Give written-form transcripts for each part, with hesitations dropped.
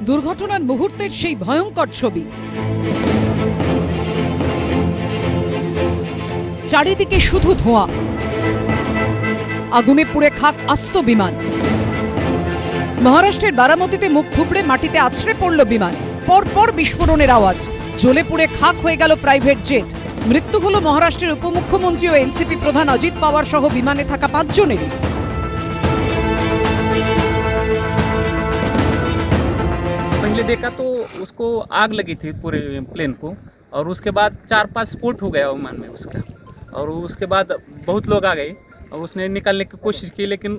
দুর্ঘটনার মুহূর্তের সেই ভয়ঙ্কর ছবি। চারিদিকে শুধু ধোঁয়া, আগুনে পুড়ে খাক আস্ত বিমান। মহারাষ্ট্রের বারামতিতে মুখ থুবড়ে মাটিতে আছড়ে পড়ল বিমান। পরপর বিস্ফোরণের আওয়াজ, জ্বলে পুড়ে খাক হয়ে গেল প্রাইভেট জেট। মৃত্যু হলো মহারাষ্ট্রের উপমুখ্যমন্ত্রী ও এনসিপি প্রধান অজিত পাওয়ার সহ বিমানে থাকা 5 জনেরই। पहले देखा तो उसको आग लगी थी पूरे प्लेन को, और उसके बाद 4-5 स्फोट हो गया विमान में उसका, और उसके बाद बहुत लोग आ गए और उसने निकालने की कोशिश की, लेकिन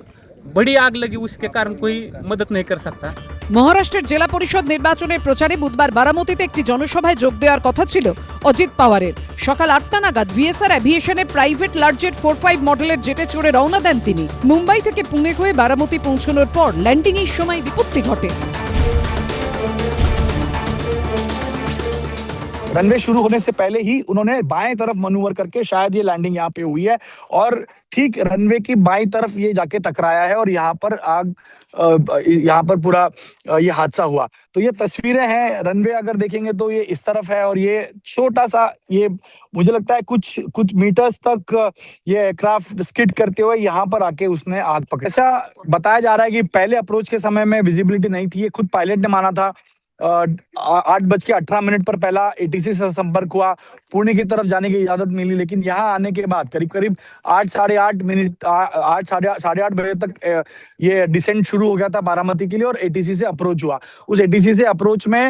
बड़ी आग लगी, उसके कारण कोई मदद नहीं कर सकता। মহারাষ্ট্রের জেলা পরিষদ নির্বাচনের প্রচারে বুধবার বারামতিতে একটি জনসভায় যোগ দেওয়ার কথা ছিল অজিত পাওয়ারের। সকাল 8টা নাগাদ ভিএসআর অ্যাভিয়েশনের প্রাইভেট লার্জেট 45 মডেলের জেটে চড়ে রওনা দেন তিনি। মুম্বাই থেকে পুনে হয়ে বারামতি পৌঁছানোর পর ল্যান্ডিংয়ের সময় বিপত্তি ঘটে। रनवे शुरू होने से पहले ही उन्होंने बाएं तरफ मनूवर करके शायद ये लैंडिंग यहाँ पे हुई है और ठीक रनवे की बाईं तरफ ये जाके टकराया है और यहाँ पर यहाँ पर पूरा ये हादसा हुआ। तो ये तस्वीरें हैं, रनवे अगर देखेंगे तो ये इस तरफ है और ये छोटा सा, ये मुझे लगता है कुछ मीटर्स तक ये एयरक्राफ्ट स्किड करते हुए यहाँ पर आके उसने आग पकड़ी। ऐसा बताया जा रहा है कि पहले अप्रोच के समय में विजिबिलिटी नहीं थी, ये खुद पायलट ने माना था। 8:18 पर पहला एटीसी से संपर्क हुआ, पुणे की तरफ जाने की इजाजत मिली, लेकिन यहाँ आने के बाद करीब 8 साढ़े आठ बजे तक ये डिसेंट शुरू हो गया था बारामती के लिए और एटीसी से अप्रोच हुआ। उस एटीसी से अप्रोच में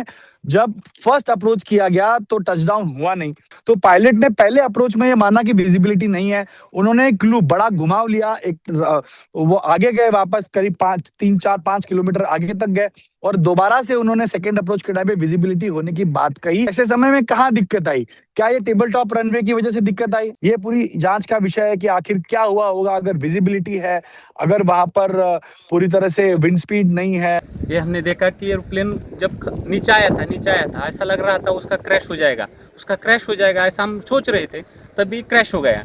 जब फर्स्ट अप्रोच किया गया तो टचडाउन हुआ नहीं। तो पायलट ने पहले अप्रोच में ये माना कि विजिबिलिटी नहीं है, उन्होंने एक बड़ा घुमाव लिया, वो आगे गए, वापस करीब 3-4-5 किलोमीटर आगे तक गए और दोबारा से उन्होंने सेकंड अप्रोच के टाइम पे विजिबिलिटी होने की बात कही। ऐसे समय में कहाँ दिक्कत आई? क्या ये टेबल टॉप रनवे की वजह से दिक्कत आई? ये पूरी जांच का विषय है कि आखिर क्या हुआ होगा। अगर विजिबिलिटी है, अगर वहां पर पूरी तरह से विंड स्पीड नहीं है। ये हमने देखा कि एयरप्लेन जब नीचे आया था ऐसा लग रहा था उसका क्रैश हो जाएगा, ऐसा हम सोच रहे थे, तभी क्रैश हो गया।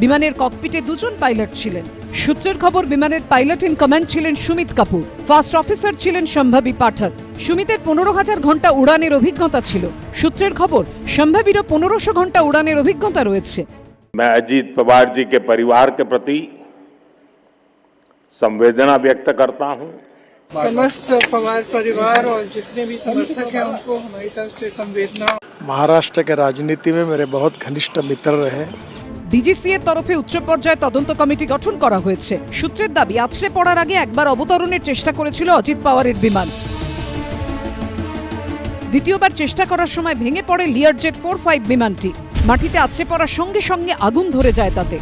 বিমানের ককপিটে 2 জন পাইলট ছিলেন। সূত্রের খবর, বিমানের পাইলট ইন কমান্ড ছিলেন সুমিত কাপুর, ফার্স্ট অফিসার ছিলেন সম্ভাবী পাঠক। সুমিতের 15,000 ঘন্টা উড়ানের অভিজ্ঞতা ছিল। সূত্রের খবর, সম্ভাবীরও 1500 ঘন্টা উড়ানের অভিজ্ঞতা রয়েছে। मैं अजीत पवार जी के परिवार के प्रति संवेदना व्यक्त करता हूं। समस्त पवार परिवार और जितने भी समर्थक हैं उनको हमारी तरफ से संवेदना। महाराष्ट्र के राजनीति में मेरे बहुत घनिष्ठ मित्र रहे। ডিজিসি এর তরফে উচ্চ পর্যায়ে তদন্ত কমিটি গঠন করা হয়েছে। সূত্রের দাবি, আছড়ে পড়ার আগে একবার অবতরণের চেষ্টা করেছিল অজিত পাওয়ারের বিমান। দ্বিতীয়বার চেষ্টা করার সময় ভেঙে পড়ে লিয়ারজেট 45 বিমানটি। মাটিতে আছড়ে পড়ার সঙ্গে সঙ্গে আগুন ধরে যায় তাতে।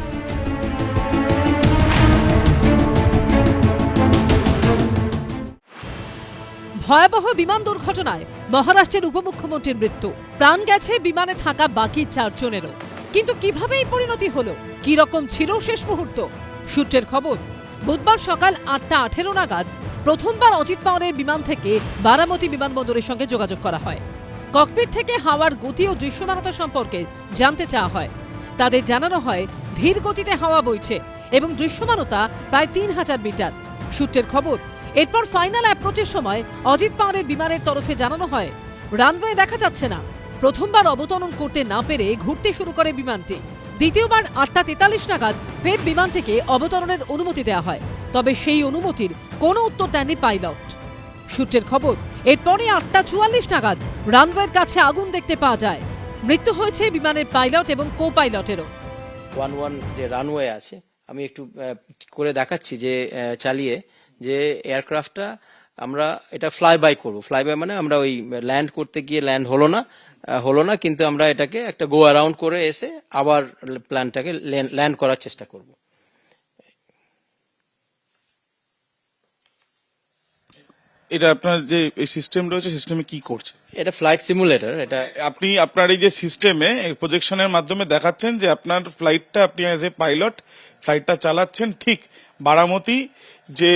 ভয়াবহ বিমান দুর্ঘটনায় মহারাষ্ট্রের উপমুখ্যমন্ত্রীর মৃত্যু। প্রাণ গেছে বিমানে থাকা বাকি 4 জনেরও। কিন্তু কিভাবে এই পরিণতি হলো, কি রকম ছিল শেষ মুহূর্ত? সূত্রের খবর, বুধবার সকাল 8:18 নাগাদ প্রথমবার অজিত পাওয়ারের বিমান থেকে বারামতি বিমানবন্দরের সঙ্গে যোগাযোগ করা হয়। ককপিট থেকে হাওয়ার গতি ও দৃশ্যমানতা সম্পর্কে জানতে চাওয়া হয়। তাদের জানানো হয় ধীর গতিতে হাওয়া বইছে এবং দৃশ্যমানতা প্রায় 3000 মিটার। সূত্রের খবর, এরপর ফাইনাল অ্যাপ্রোচের সময় অজিত পাওয়ারের বিমানের তরফে জানানো হয় রানওয়ে দেখা যাচ্ছে না। প্রথমবার অবতরণ করতে না পেরে ঘুরতে শুরু করে বিমানটি। দ্বিতীয়বার 8:43 নাগাদ ফের বিমানটিকে অবতরণের অনুমতি দেওয়া হয়, তবে সেই অনুমতির কোনো উত্তর দেননি পাইলট। সূত্রের খবর, এরপরে 8:44 নাগাদ রানওয়ের কাছে আগুন দেখতে পাওয়া যায়। মৃত্যু হয়েছে বিমানের পাইলট এবং কো পাইলটেরও। 11 যে রানওয়ে আছে, আমি একটু করে দেখাচ্ছি যে চালিয়ে যে এয়ারক্রাফটটা আমরা এটা ফ্লাই বাই করবো। ফ্লাই বাই মানে আমরা ওই ল্যান্ড করতে গিয়ে ল্যান্ড হলো না, কিন্তু আমরা এটাকে একটা গো অ্যারাউন্ড করে এসে আবার প্ল্যানটাকে ল্যান্ড করার চেষ্টা করব। এটা আপনার যে এই সিস্টেম রয়েছে, সিস্টেমে কি করছে? এটা ফ্লাইট সিমুলেটর। এটা আপনি আপনার এই যে সিস্টেমে প্রজেকশনের মাধ্যমে দেখাচ্ছেন যে আপনার ফ্লাইটটা, আপনি অ্যাজ এ পাইলট ফ্লাইটটা চালাচ্ছেন ঠিক বারামতি যে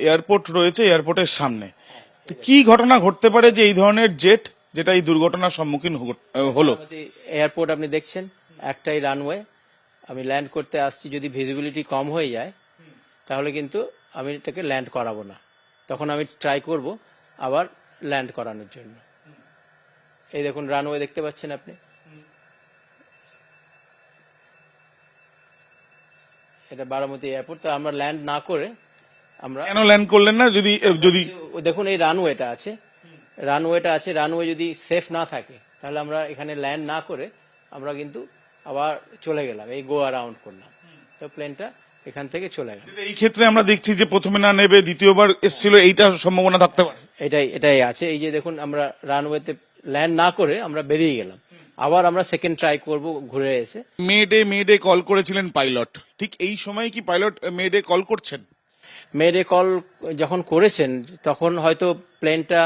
এয়ারপোর্ট রয়েছে, এয়ারপোর্টের সামনে। তো কি ঘটনা ঘটতে পারে যে এই ধরনের জেট যেটা এই দুর্ঘটনার সম্মুখীন হলো? এয়ারপোর্ট আপনি দেখছেন, একটাই রানওয়ে। আমি ল্যান্ড করতে আসছি, যদি ভিজিবিলিটি কম হয়ে যায় তাহলে কিন্তু আমি এটাকে ল্যান্ড করাবো না। তখন আমি ট্রাই করব আবার ল্যান্ড করানোর জন্য। এই দেখুন রানওয়ে দেখতে পাচ্ছেন আপনি, এটা বারামতি এয়ারপোর্ট। তো আমরা ল্যান্ড না করে আমরা কেন ল্যান্ড করলেন না? যদি দেখুন এই রানওয়েটা আছে, রানওয়ে যদি সেফ না থাকে তাহলে আমরা এখানে ল্যান্ড না করে আমরা কিন্তু আবার চলে গেলাম, এই গো অ্যারাউন্ড করলাম, তো প্লেনটা এখান থেকে চলে গেল। এই ক্ষেত্রে আমরা দেখছি যে প্রথমে না নেবে দ্বিতীয়বার এসেছিল, এইটা সম্ভাবনা থাকতে পারে। এটাই আছে। এই যে দেখুন আমরা রানওয়েতে ল্যান্ড না করে আমরা বেরিয়ে গেলাম, আবার আমরা সেকেন্ড ট্রাই করব ঘুরে এসে। মেডে কল করেছিলেন পাইলট, ঠিক এই সময় কি পাইলট মেডে কল করছেন? মেডে কল যখন করেছেন তখন হয়তো প্লেনটা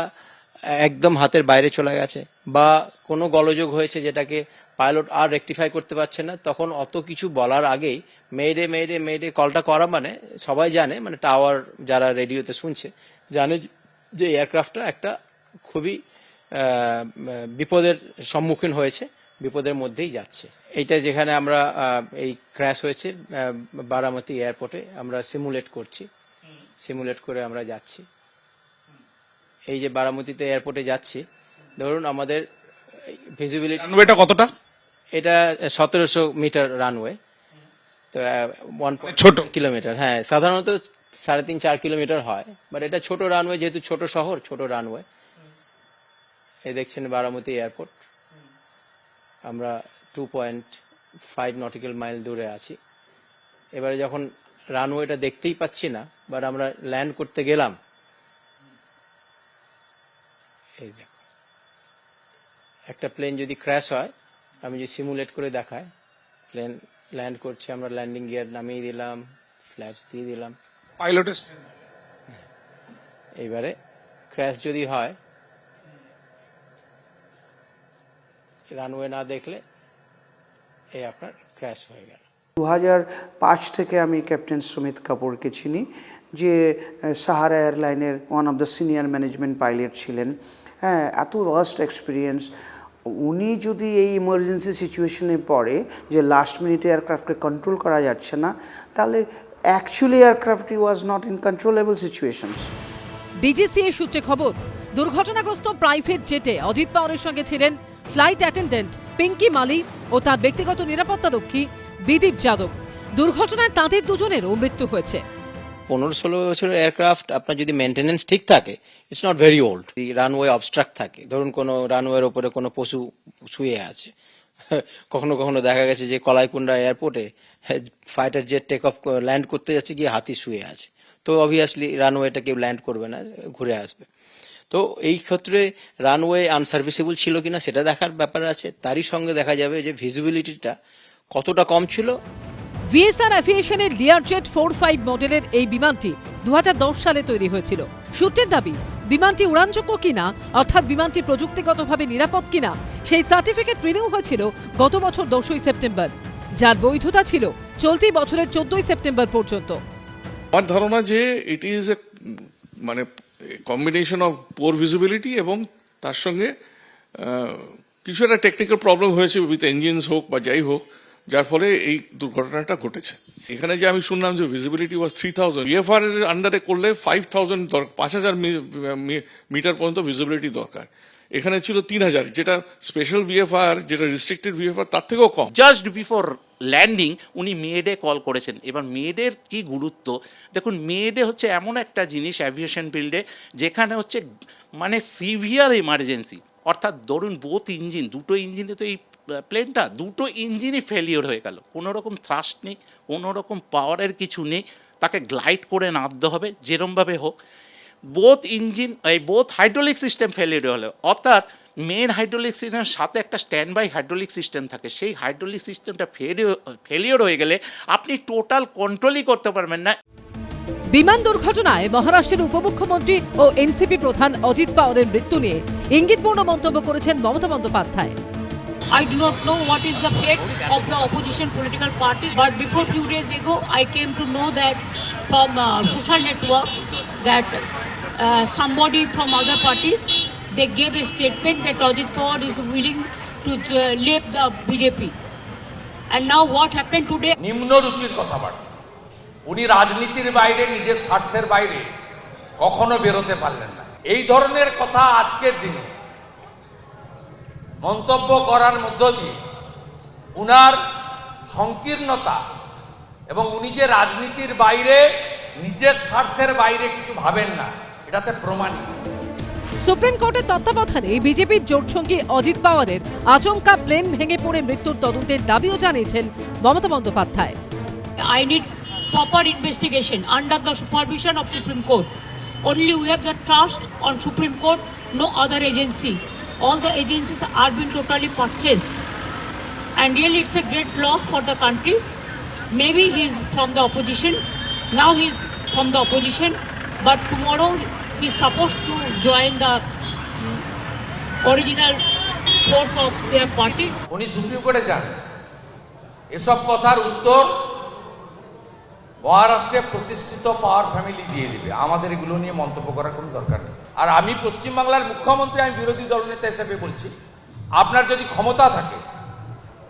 একদম হাতের বাইরে চলে গেছে বা কোনো গোলযোগ হয়েছে যেটাকে পাইলট আর রেকটিফাই করতে পারছে না, তখন অত কিছু বলার আগেই মেডে কলটা করা মানে সবাই জানে, মানে টাওয়ার যারা রেডিওতে শুনছে জানে যে এয়ারক্রাফটটা একটা খুবই বিপদের সম্মুখীন হয়েছে, বিপদের মধ্যেই যাচ্ছে। এইটা যেখানে আমরা এই ক্র্যাশ হয়েছে বারামতি এয়ারপোর্টে আমরা সিমুলেট করে আমরা যাচ্ছি। এই যে বারামতিতে এয়ারপোর্টে যাচ্ছি, ধরুন আমাদের ভিজিবিলিটি রানওয়েটা কতটা? এটা 1700 মিটার রানওয়ে, তো 1 ছোট কিলোমিটার। হ্যাঁ, সাধারণত 3.5-4 কিলোমিটার হয়, বাট এটা ছোট রানওয়ে, যেহেতু ছোট শহর, ছোট রানওয়ে। এই দেখছেন বারামতি এয়ারপোর্ট, আমরা 2.5 নটিক্যাল মাইল দূরে আছি। এবারে যখন রানওয়েটা দেখতেই পাচ্ছি না, বাট আমরা ল্যান্ড করতে গেলাম, এই দেখো একটা প্লেন যদি ক্র্যাশ হয়, আমি যদি সিমুলেট করে দেখাই, প্লেন ল্যান্ড করছে, আমরা ল্যান্ডিং গিয়ার নামিয়ে দিলাম, ফ্ল্যাপস দিয়ে দিলাম, পাইলটের এইবারে ক্র্যাশ যদি হয়, রানওয়ে না দেখলে এই আপনার ক্র্যাশ হয়ে গেল। 2005 থেকে আমি ক্যাপ্টেন সুমিত কাপুরকে চিনি, যে সাহারা এয়ারলাইনের one of the senior management pilot ছিলেন। হ্যাঁ, এত ভাস্ট এক্সপিরিয়েন্স। উনি যদি এই ইমার্জেন্সি সিচুয়েশনে পড়ে যে লাস্ট মিনিটে এয়ারক্রাফটকে কন্ট্রোল করা যাচ্ছে না, তাহলে actually aircraft was not in controllable situations. DGCA সূত্রে খবর, দুর্ঘটনাগ্রস্ত প্রাইভেট জেটে অজিত পাওয়ারের সঙ্গে ছিলেন ফ্লাইট অ্যাটেন্ডেন্ট পিঙ্কি মালি ও তার ব্যক্তিগত নিরাপত্তারক্ষী বিদীপ যাদব। দুর্ঘটনায় তাদের দুজনেরও মৃত্যু হয়েছে। 15-16 বছরের এয়ারক্রাফট আপনার যদি মেনটেনেন্স ঠিক থাকে, it's not very old. Runway obstruct থাকে, ধরুন কোনো রানওয়ের ওপরে কোনো পশু শুয়ে আছে, কখনো কখনো দেখা গেছে যে কলাইকুণ্ডা এয়ারপোর্টে fighter jet take off land করতে যাচ্ছে, গিয়ে হাতি শুয়ে আছে, তো অবভিয়াসলি রানওয়েটা কেউ ল্যান্ড করবে না, ঘুরে আসবে। তো এই ক্ষেত্রে রানওয়ে আনসার্ভিসেবল ছিল কিনা সেটা দেখার ব্যাপার আছে। তারই সঙ্গে দেখা যাবে যে ভিজিবিলিটিটা কতটা কম ছিল। ভিএসআর অ্যাভিয়েশনের লিয়ারজেট 45 মডেলের এই বিমানটি 2010 সালে তৈরি হয়েছিল। সূত্রের দাবি, বিমানটি উড়ানযোগ্য কিনা, অর্থাৎ বিমানটি প্রযুক্তিগতভাবে নিরাপদ কিনা, সেই সার্টিফিকেট রিনিউ হয়েছিল গত বছর 10ই সেপ্টেম্বর, যার বৈধতা ছিল চলতি বছরের 14ই সেপ্টেম্বর পর্যন্ত। আমার ধারণা যে ইট ইজ এ মানে কম্বিনেশন অফ পোর ভিজিবিলিটি এবং তার সঙ্গে কিছু একটা টেকনিক্যাল প্রবলেম হয়েছে উইথ ইঞ্জিনস হোক বা যাই হোক, যার ফলে এই দুর্ঘটনাটা ঘটেছে। এখানে যে আমি শুনলাম যে ভিজিবিলিটি ওয়াজ 3000, বিএফআর এর আন্ডারে করলে 5000 5000 মিটার পর্যন্ত ভিজিবিলিটি দরকার, এখানে ছিল 3000, যেটা স্পেশাল বিএফআর, যেটা রেস্ট্রিক্টেড বিএফআর তার থেকেও কম। জাস্ট বিফোর ল্যান্ডিং উনি মেডে কল করেছেন। এবার মেডের কি গুরুত্ব দেখুন, মেডে হচ্ছে এমন একটা জিনিস অ্যাভিয়েশন ফিল্ডে যেখানে হচ্ছে মানে সিভিয়ার এমার্জেন্সি, অর্থাৎ ধরুন বোথ ইঞ্জিন, দুটো ইঞ্জিনে তো এই প্লেনটা দুটো ইঞ্জিনই ফেলিওর হয়ে গেল, কোনো রকম থ্রাস্ট নেই, কোনো রকম পাওয়ারের কিছু নেই, তাকে গ্লাইড করে নামতে হবে যেরমভাবে হোক। বোথ হাইড্রোলিক সিস্টেম ফেলিওর হলো, অর্থাৎ মেন হাইড্রোলিক সিস্টেমের সাথে একটা স্ট্যান্ড বাই হাইড্রোলিক সিস্টেম থাকে, সেই হাইড্রোলিক সিস্টেমটা ফেলিওর হয়ে গেলে আপনি টোটাল কন্ট্রোলই করতে পারবেন না। বিমান দুর্ঘটনায় মহারাষ্ট্রের উপমুখ্যমন্ত্রী ও এনসিপি প্রধান অজিত পাওয়ারের মৃত্যু নিয়ে ইঙ্গিতপূর্ণ মন্তব্য করেছেন Mamata Bandyopadhyay. I do not know what is the fate of the opposition political parties, but before few days ago, I came to know that from social network that somebody from other party, they gave a statement that Ajit Pawar is willing to leave the BJP. And now what happened today? নিম্ন রুচির কথাবার্তা, উনি রাজনীতির বাইরে, নিজের স্বার্থের বাইরে কখনো বেরোতে পারলেন না। এই ধরনের কথা আজকের দিনে মন্তব্য করার মধ্য দিয়ে উনার সংকীর্ণতা এবং উনি যে রাজনীতির বাইরে নিজের স্বার্থের বাইরে কিছু ভাবেন না, এটাতে প্রমাণিত। সুপ্রিম কোর্টের তত্ত্বাবধানে বিজেপির জোটসঙ্গী অজিত পাওয়ারের আচমকা প্লেন ভেঙে পড়ে মৃত্যুর তদন্তের দাবিও জানিয়েছেন Mamata Bandyopadhyay. I need proper investigation under the supervision of Supreme Court. Only we have the trust on Supreme Court, no other agency. All the agencies are being totally purchased. And really it's a great loss for the country. Maybe he's from the opposition. Now he's from the opposition. But tomorrow he's supposed to join the original force of their party. উনি supreme কোর্টে যান, এসব কথার উত্তর মহারাষ্ট্রে প্রতিষ্ঠিত পাওয়ার family দিয়ে দিবে। আমাদের এগুলো নিয়ে মন্তব্য করার কোনো দরকার নেই। আর আমি পশ্চিমবাংলার মুখ্যমন্ত্রী, আমি বিরোধী দলনেতা হিসেবে বলছি, আপনার যদি ক্ষমতা থাকে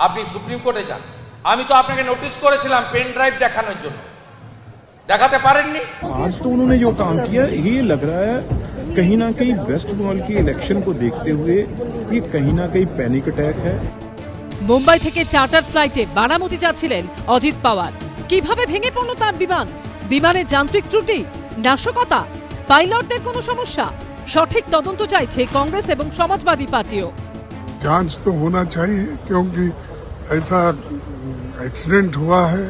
আপনি সুপ্রিম কোর্টে যান। আমি তো আপনাকে নোটিশ করেছিলাম পেন ড্রাইভ দেখানোর জন্য, দেখাতে পারেননি। आज तो उन्होंने जो काम किया ये लग रहा है कहीं ना कहीं वेस्ट बंगाल की इलेक्शन को देखते हुए ये कहीं ना कहीं पैनिक अटैक है। মুম্বাই থেকে চার্টার ফ্লাইটে বারামতি যাচ্ছিলেন অজিত পাওয়ার। কিভাবে ভেঙে পড়ল তার বিমান? বিমানের যান্ত্রিক ত্রুটি, নাশকতা, পাইলটদের কোনো সমস্যা? সঠিক তদন্ত চাইছে কংগ্রেস এবং সমাজবাদী পার্টিও। जांच तो होना चाहिए क्योंकि ऐसा एक्सीडेंट हुआ है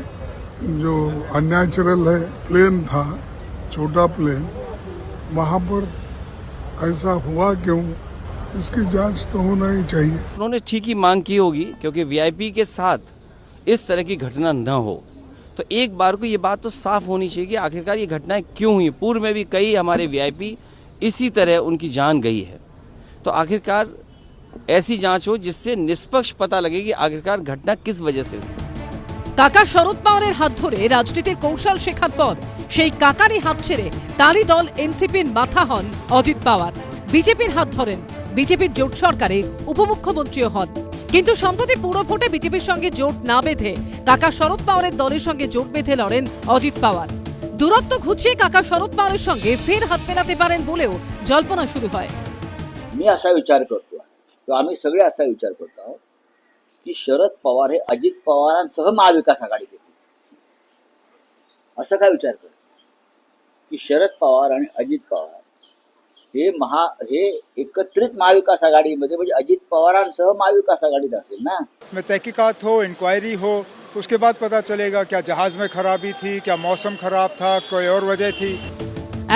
जो अननेचुरल है। प्लेन था, छोटा प्लेन, वहाँ पर ऐसा हुआ क्यों, इसकी जांच तो होना ही चाहिए। उन्होंने ठीक ही मांग की होगी क्योंकि वीआईपी के साथ इस तरह की घटना न हो। तो एक बार को ये बात तो साफ होनी चाहिए कि आखिरकार ये घटनाएं क्यों हुई। पूर्व में भी कई हमारे वीआईपी इसी तरह उनकी जान गई है। तो आखिरकार ऐसी जांच हो जिससे निष्पक्ष पता लगे कि आखिरकार घटना किस वजह से हुई। কাকা শরৎ পাওয়ারের হাত ধরে রাজনীতির কৌশল শেখার পর সেই কাকারই হাত ছেড়ে তারই দল এনসিপির মাথা হন অজিত পাওয়ার। বিজেপির হাত ধরেন, বিজেপির জোট সরকারে উপমুখ্যমন্ত্রীও হন। কিন্তু সম্প্রতি পুরো ভোটে বিজেপির সঙ্গে জোট না বেঁধে কাকা শরৎ পাওয়ারের দলের সঙ্গে জোট বেঁধে লড়েন অজিত পাওয়ার। দূরত্ব ঘুচিয়ে কাকা শরৎ পাওয়ারের সঙ্গে ফের হাত মেলাতে পারেন বলেও জল্পনা শুরু হয়। मी असा विचार करतो, किंवा आम्ही सगळे असा विचार करतो आहोत की शरद पवार हे अजित पवारांसह महाविकास आघाडीत येतील। असं काय विचार करतो की शरद पवार आणि अजित पवार हे एकत्रित महाविकास आघाडीमध्ये, म्हणजे अजित पवारांसह महाविकास आघाडीत असेल ना। इसमें तहकीकात हो, इंक्वायरी हो, उसके बाद पता चलेगा क्या जहाज में खराबी थी, क्या मौसम खराब था, कोई और वजह थी।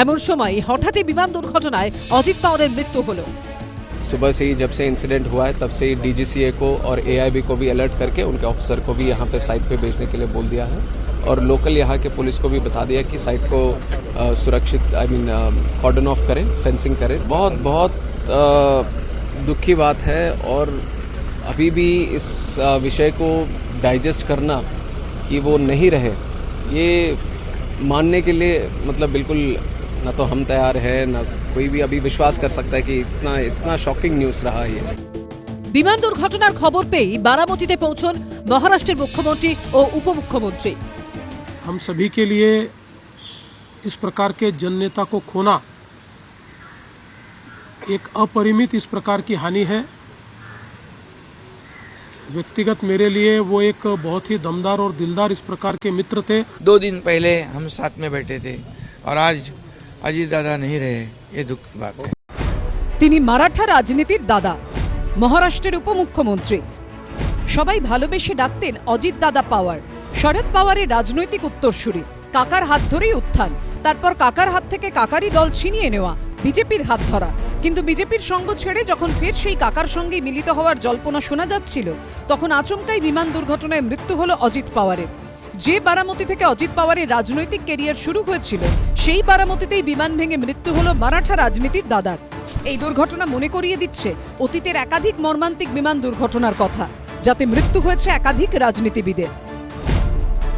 এমন সময় হঠাৎই বিমান দুর্ঘটনায় অজিত পাওয়ারের মৃত্যু হলো। सुबह से ही जब से इंसिडेंट हुआ है तब से ही डीजीसीए को और एआईबी को भी अलर्ट करके उनके ऑफिसर को भी यहाँ पे साइट पे भेजने के लिए बोल दिया है और लोकल यहाँ के पुलिस को भी बता दिया कि साइट को सुरक्षित कॉर्डन ऑफ करें, फेंसिंग करें। बहुत बहुत दुखी बात है और अभी भी इस विषय को डाइजेस्ट करना कि वो नहीं रहे, ये मानने के लिए मतलब बिल्कुल ना तो हम तैयार है, ना कोई भी अभी विश्वास कर सकता है कि इतना शॉकिंग न्यूज रहा है। বিমান দুর্ঘটনার খবর পেয়ে বারামতিতে পৌঁছন মহারাষ্ট্রের মুখ্যমন্ত্রী ও উপমুখ্যমন্ত্রী। हम सभी के लिए इस प्रकार के जननेता को खोना एक अपरिमित इस प्रकार की हानि है। व्यक्तिगत मेरे लिए वो एक बहुत ही दमदार और दिलदार इस प्रकार के मित्र थे। 2 दिन पहले हम साथ में बैठे थे और आज अजीत दादा नहीं रहे, ये दुख की बात है। তিনি মারাঠা রাজনীতির দাদা, মহারাষ্ট্রের উপমুখ্যমন্ত্রী। সবাই ভালোবেসে ডাকতেন অজিত দাদা পাওয়ার। শরদ পাওয়ারের রাজনৈতিক উত্তরসূরি। কাকার হাত ধরেই উত্থান, তারপর কাকার হাত থেকে কাকারই দল ছিনিয়ে নেওয়া, বিজেপির হাত ধরা। কিন্তু বিজেপির সঙ্গ ছেড়ে যখন ফের সেই কাকার সঙ্গেই মিলিত হওয়ার জল্পনা শোনা যাচ্ছিল, তখন আচমকাই বিমান দুর্ঘটনায় মৃত্যু হলো অজিত পাওয়ারের। যে বারামতি থেকে অজিত পাওয়ারের রাজনৈতিক ক্যারিয়ার শুরু হয়েছিল, সেই বারামতিতেই বিমান ভেঙে মৃত্যু হলো মারাঠা রাজনীতির দাদার। এই দুর্ঘটনা মনে করিয়ে দিচ্ছে অতীতের একাধিক মর্মান্তিক বিমান দুর্ঘটনার কথা, যাতে মৃত্যু হয়েছে একাধিক রাজনীতিবিদের।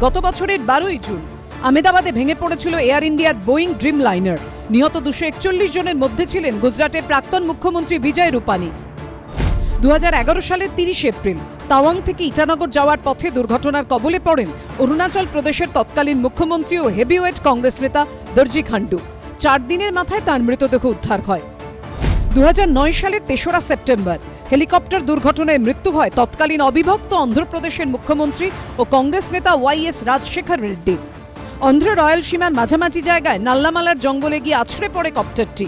গত বছরের 12ই জুন আহমেদাবাদে ভেঙে পড়েছিল এয়ার ইন্ডিয়ার বোয়িং ড্রিম লাইনার। নিহত 241 জনের মধ্যে ছিলেন গুজরাটের প্রাক্তন মুখ্যমন্ত্রী বিজয় রূপানী। 2011 সালের 30 এপ্রিল তাওয়াং থেকে ইটানগর যাওয়ার পথে দুর্ঘটনার কবলে পড়েন অরুণাচল প্রদেশের তৎকালীন মুখ্যমন্ত্রী ও হেভিওয়েট কংগ্রেস নেতা দর্জি খান্ডু। 4 দিনের মাথায় তার মৃতদেহ উদ্ধার হয়। 2009 সালের 3রা সেপ্টেম্বর হেলিকপ্টার দুর্ঘটনায় মৃত্যু হয় তৎকালীন অবিভক্ত অন্ধ্রপ্রদেশের মুখ্যমন্ত্রী ও কংগ্রেস নেতা ওয়াইএস রাজশেখর রেড্ডির। অন্ধ্র রয়্যাল সীমার মাঝামাঝি জায়গায় নাল্লামালার জঙ্গলে গিয়ে আছড়ে পড়ে কপ্টারটি।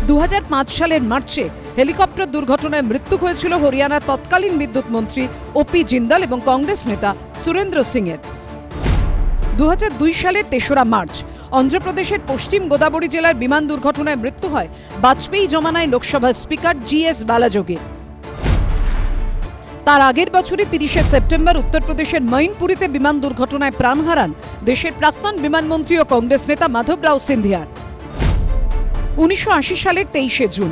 2005 সালের মার্চে হেলিকপ্টার দুর্ঘটনায় মৃত্যু হয়েছিল হরিয়ানার তৎকালীন বিদ্যুৎ মন্ত্রী ওপি জিন্দাল এবং কংগ্রেস নেতা সুরেন্দ্র সিং এর। 2002 সালের 3রা মার্চ অন্ধ্রপ্রদেশের পশ্চিম গোদাবরী জেলার বিমান দুর্ঘটনায় মৃত্যু হয় বাজপেয়ী জমানায় লোকসভার স্পিকার জিএস বালাযোগীর। তার আগের বছরই 30শে সেপ্টেম্বর উত্তরপ্রদেশের মঈনপুরীতে বিমান দুর্ঘটনায় প্রাণ হারান দেশের প্রাক্তন বিমানমন্ত্রী ও কংগ্রেস নেতা মাধবরাও সিন্ধিয়া। 1980 সালের 23শে জুন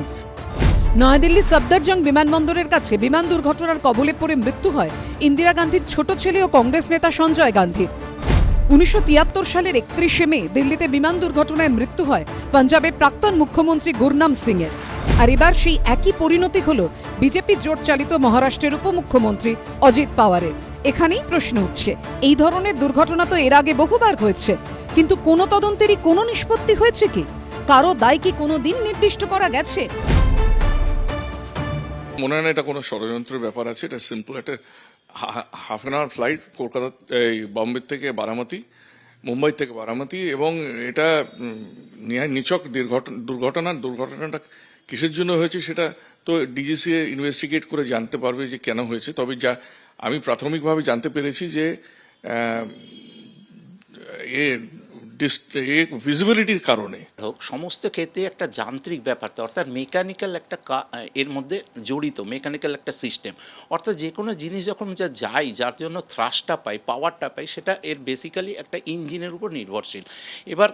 নয়াদিল্লি সফদরজং বিমানবন্দরের কাছে বিমান দুর্ঘটনার কবলে পড়ে মৃত্যু হয় ইন্দিরা গান্ধীর ছোট ছেলে ও কংগ্রেস নেতা সঞ্জয় গান্ধীর। 1973 সালের 31শে মে দিল্লিতে বিমান দুর্ঘটনায় মৃত্যু হয় পাঞ্জাবের প্রাক্তন মুখ্যমন্ত্রী গুরনাম সিং এর। আর এবার সেই একই পরিণতি হল বিজেপি জোট চালিত মহারাষ্ট্রের উপমুখ্যমন্ত্রী অজিত পাওয়ারের। এখানেই প্রশ্ন উঠছে, এই ধরনের দুর্ঘটনা তো এর আগে বহুবার হয়েছে, কিন্তু কোনো তদন্তেরই কোনো নিষ্পত্তি হয়েছে কি? কারো দায় কি কোনো দিন নির্দিষ্ট করা গেছে? মনে হয় না এটা কোনো ষড়যন্ত্রের ব্যাপার আছে। এটা সিম্পল একটা half an hour flight Kolkata এই বম্বে থেকে বারামতি, মুম্বাই থেকে বারামতি, এবং এটা নিছক দুর্ঘটনাটা কিসের জন্য হয়েছে সেটা তো ডিজিসি ইনভেস্টিগেট করে জানতে পারবে যে কেন হয়েছে। তবে যা আমি প্রাথমিকভাবে জানতে পেরেছি যে ভিজিবিলিটির কারণে সমস্ত ক্ষেত্রে একটা যান্ত্রিক ব্যাপার, অর্থাৎ মেকানিক্যাল একটা এর মধ্যে জড়িত, মেকানিক্যাল একটা সিস্টেম। অর্থাৎ যে কোনো জিনিস যখন যায়, যার জন্য থ্রাস্টটা পাই, পাওয়ারটা পাই, সেটা এর বেসিক্যালি একটা ইঞ্জিনের উপর নির্ভরশীল। এবার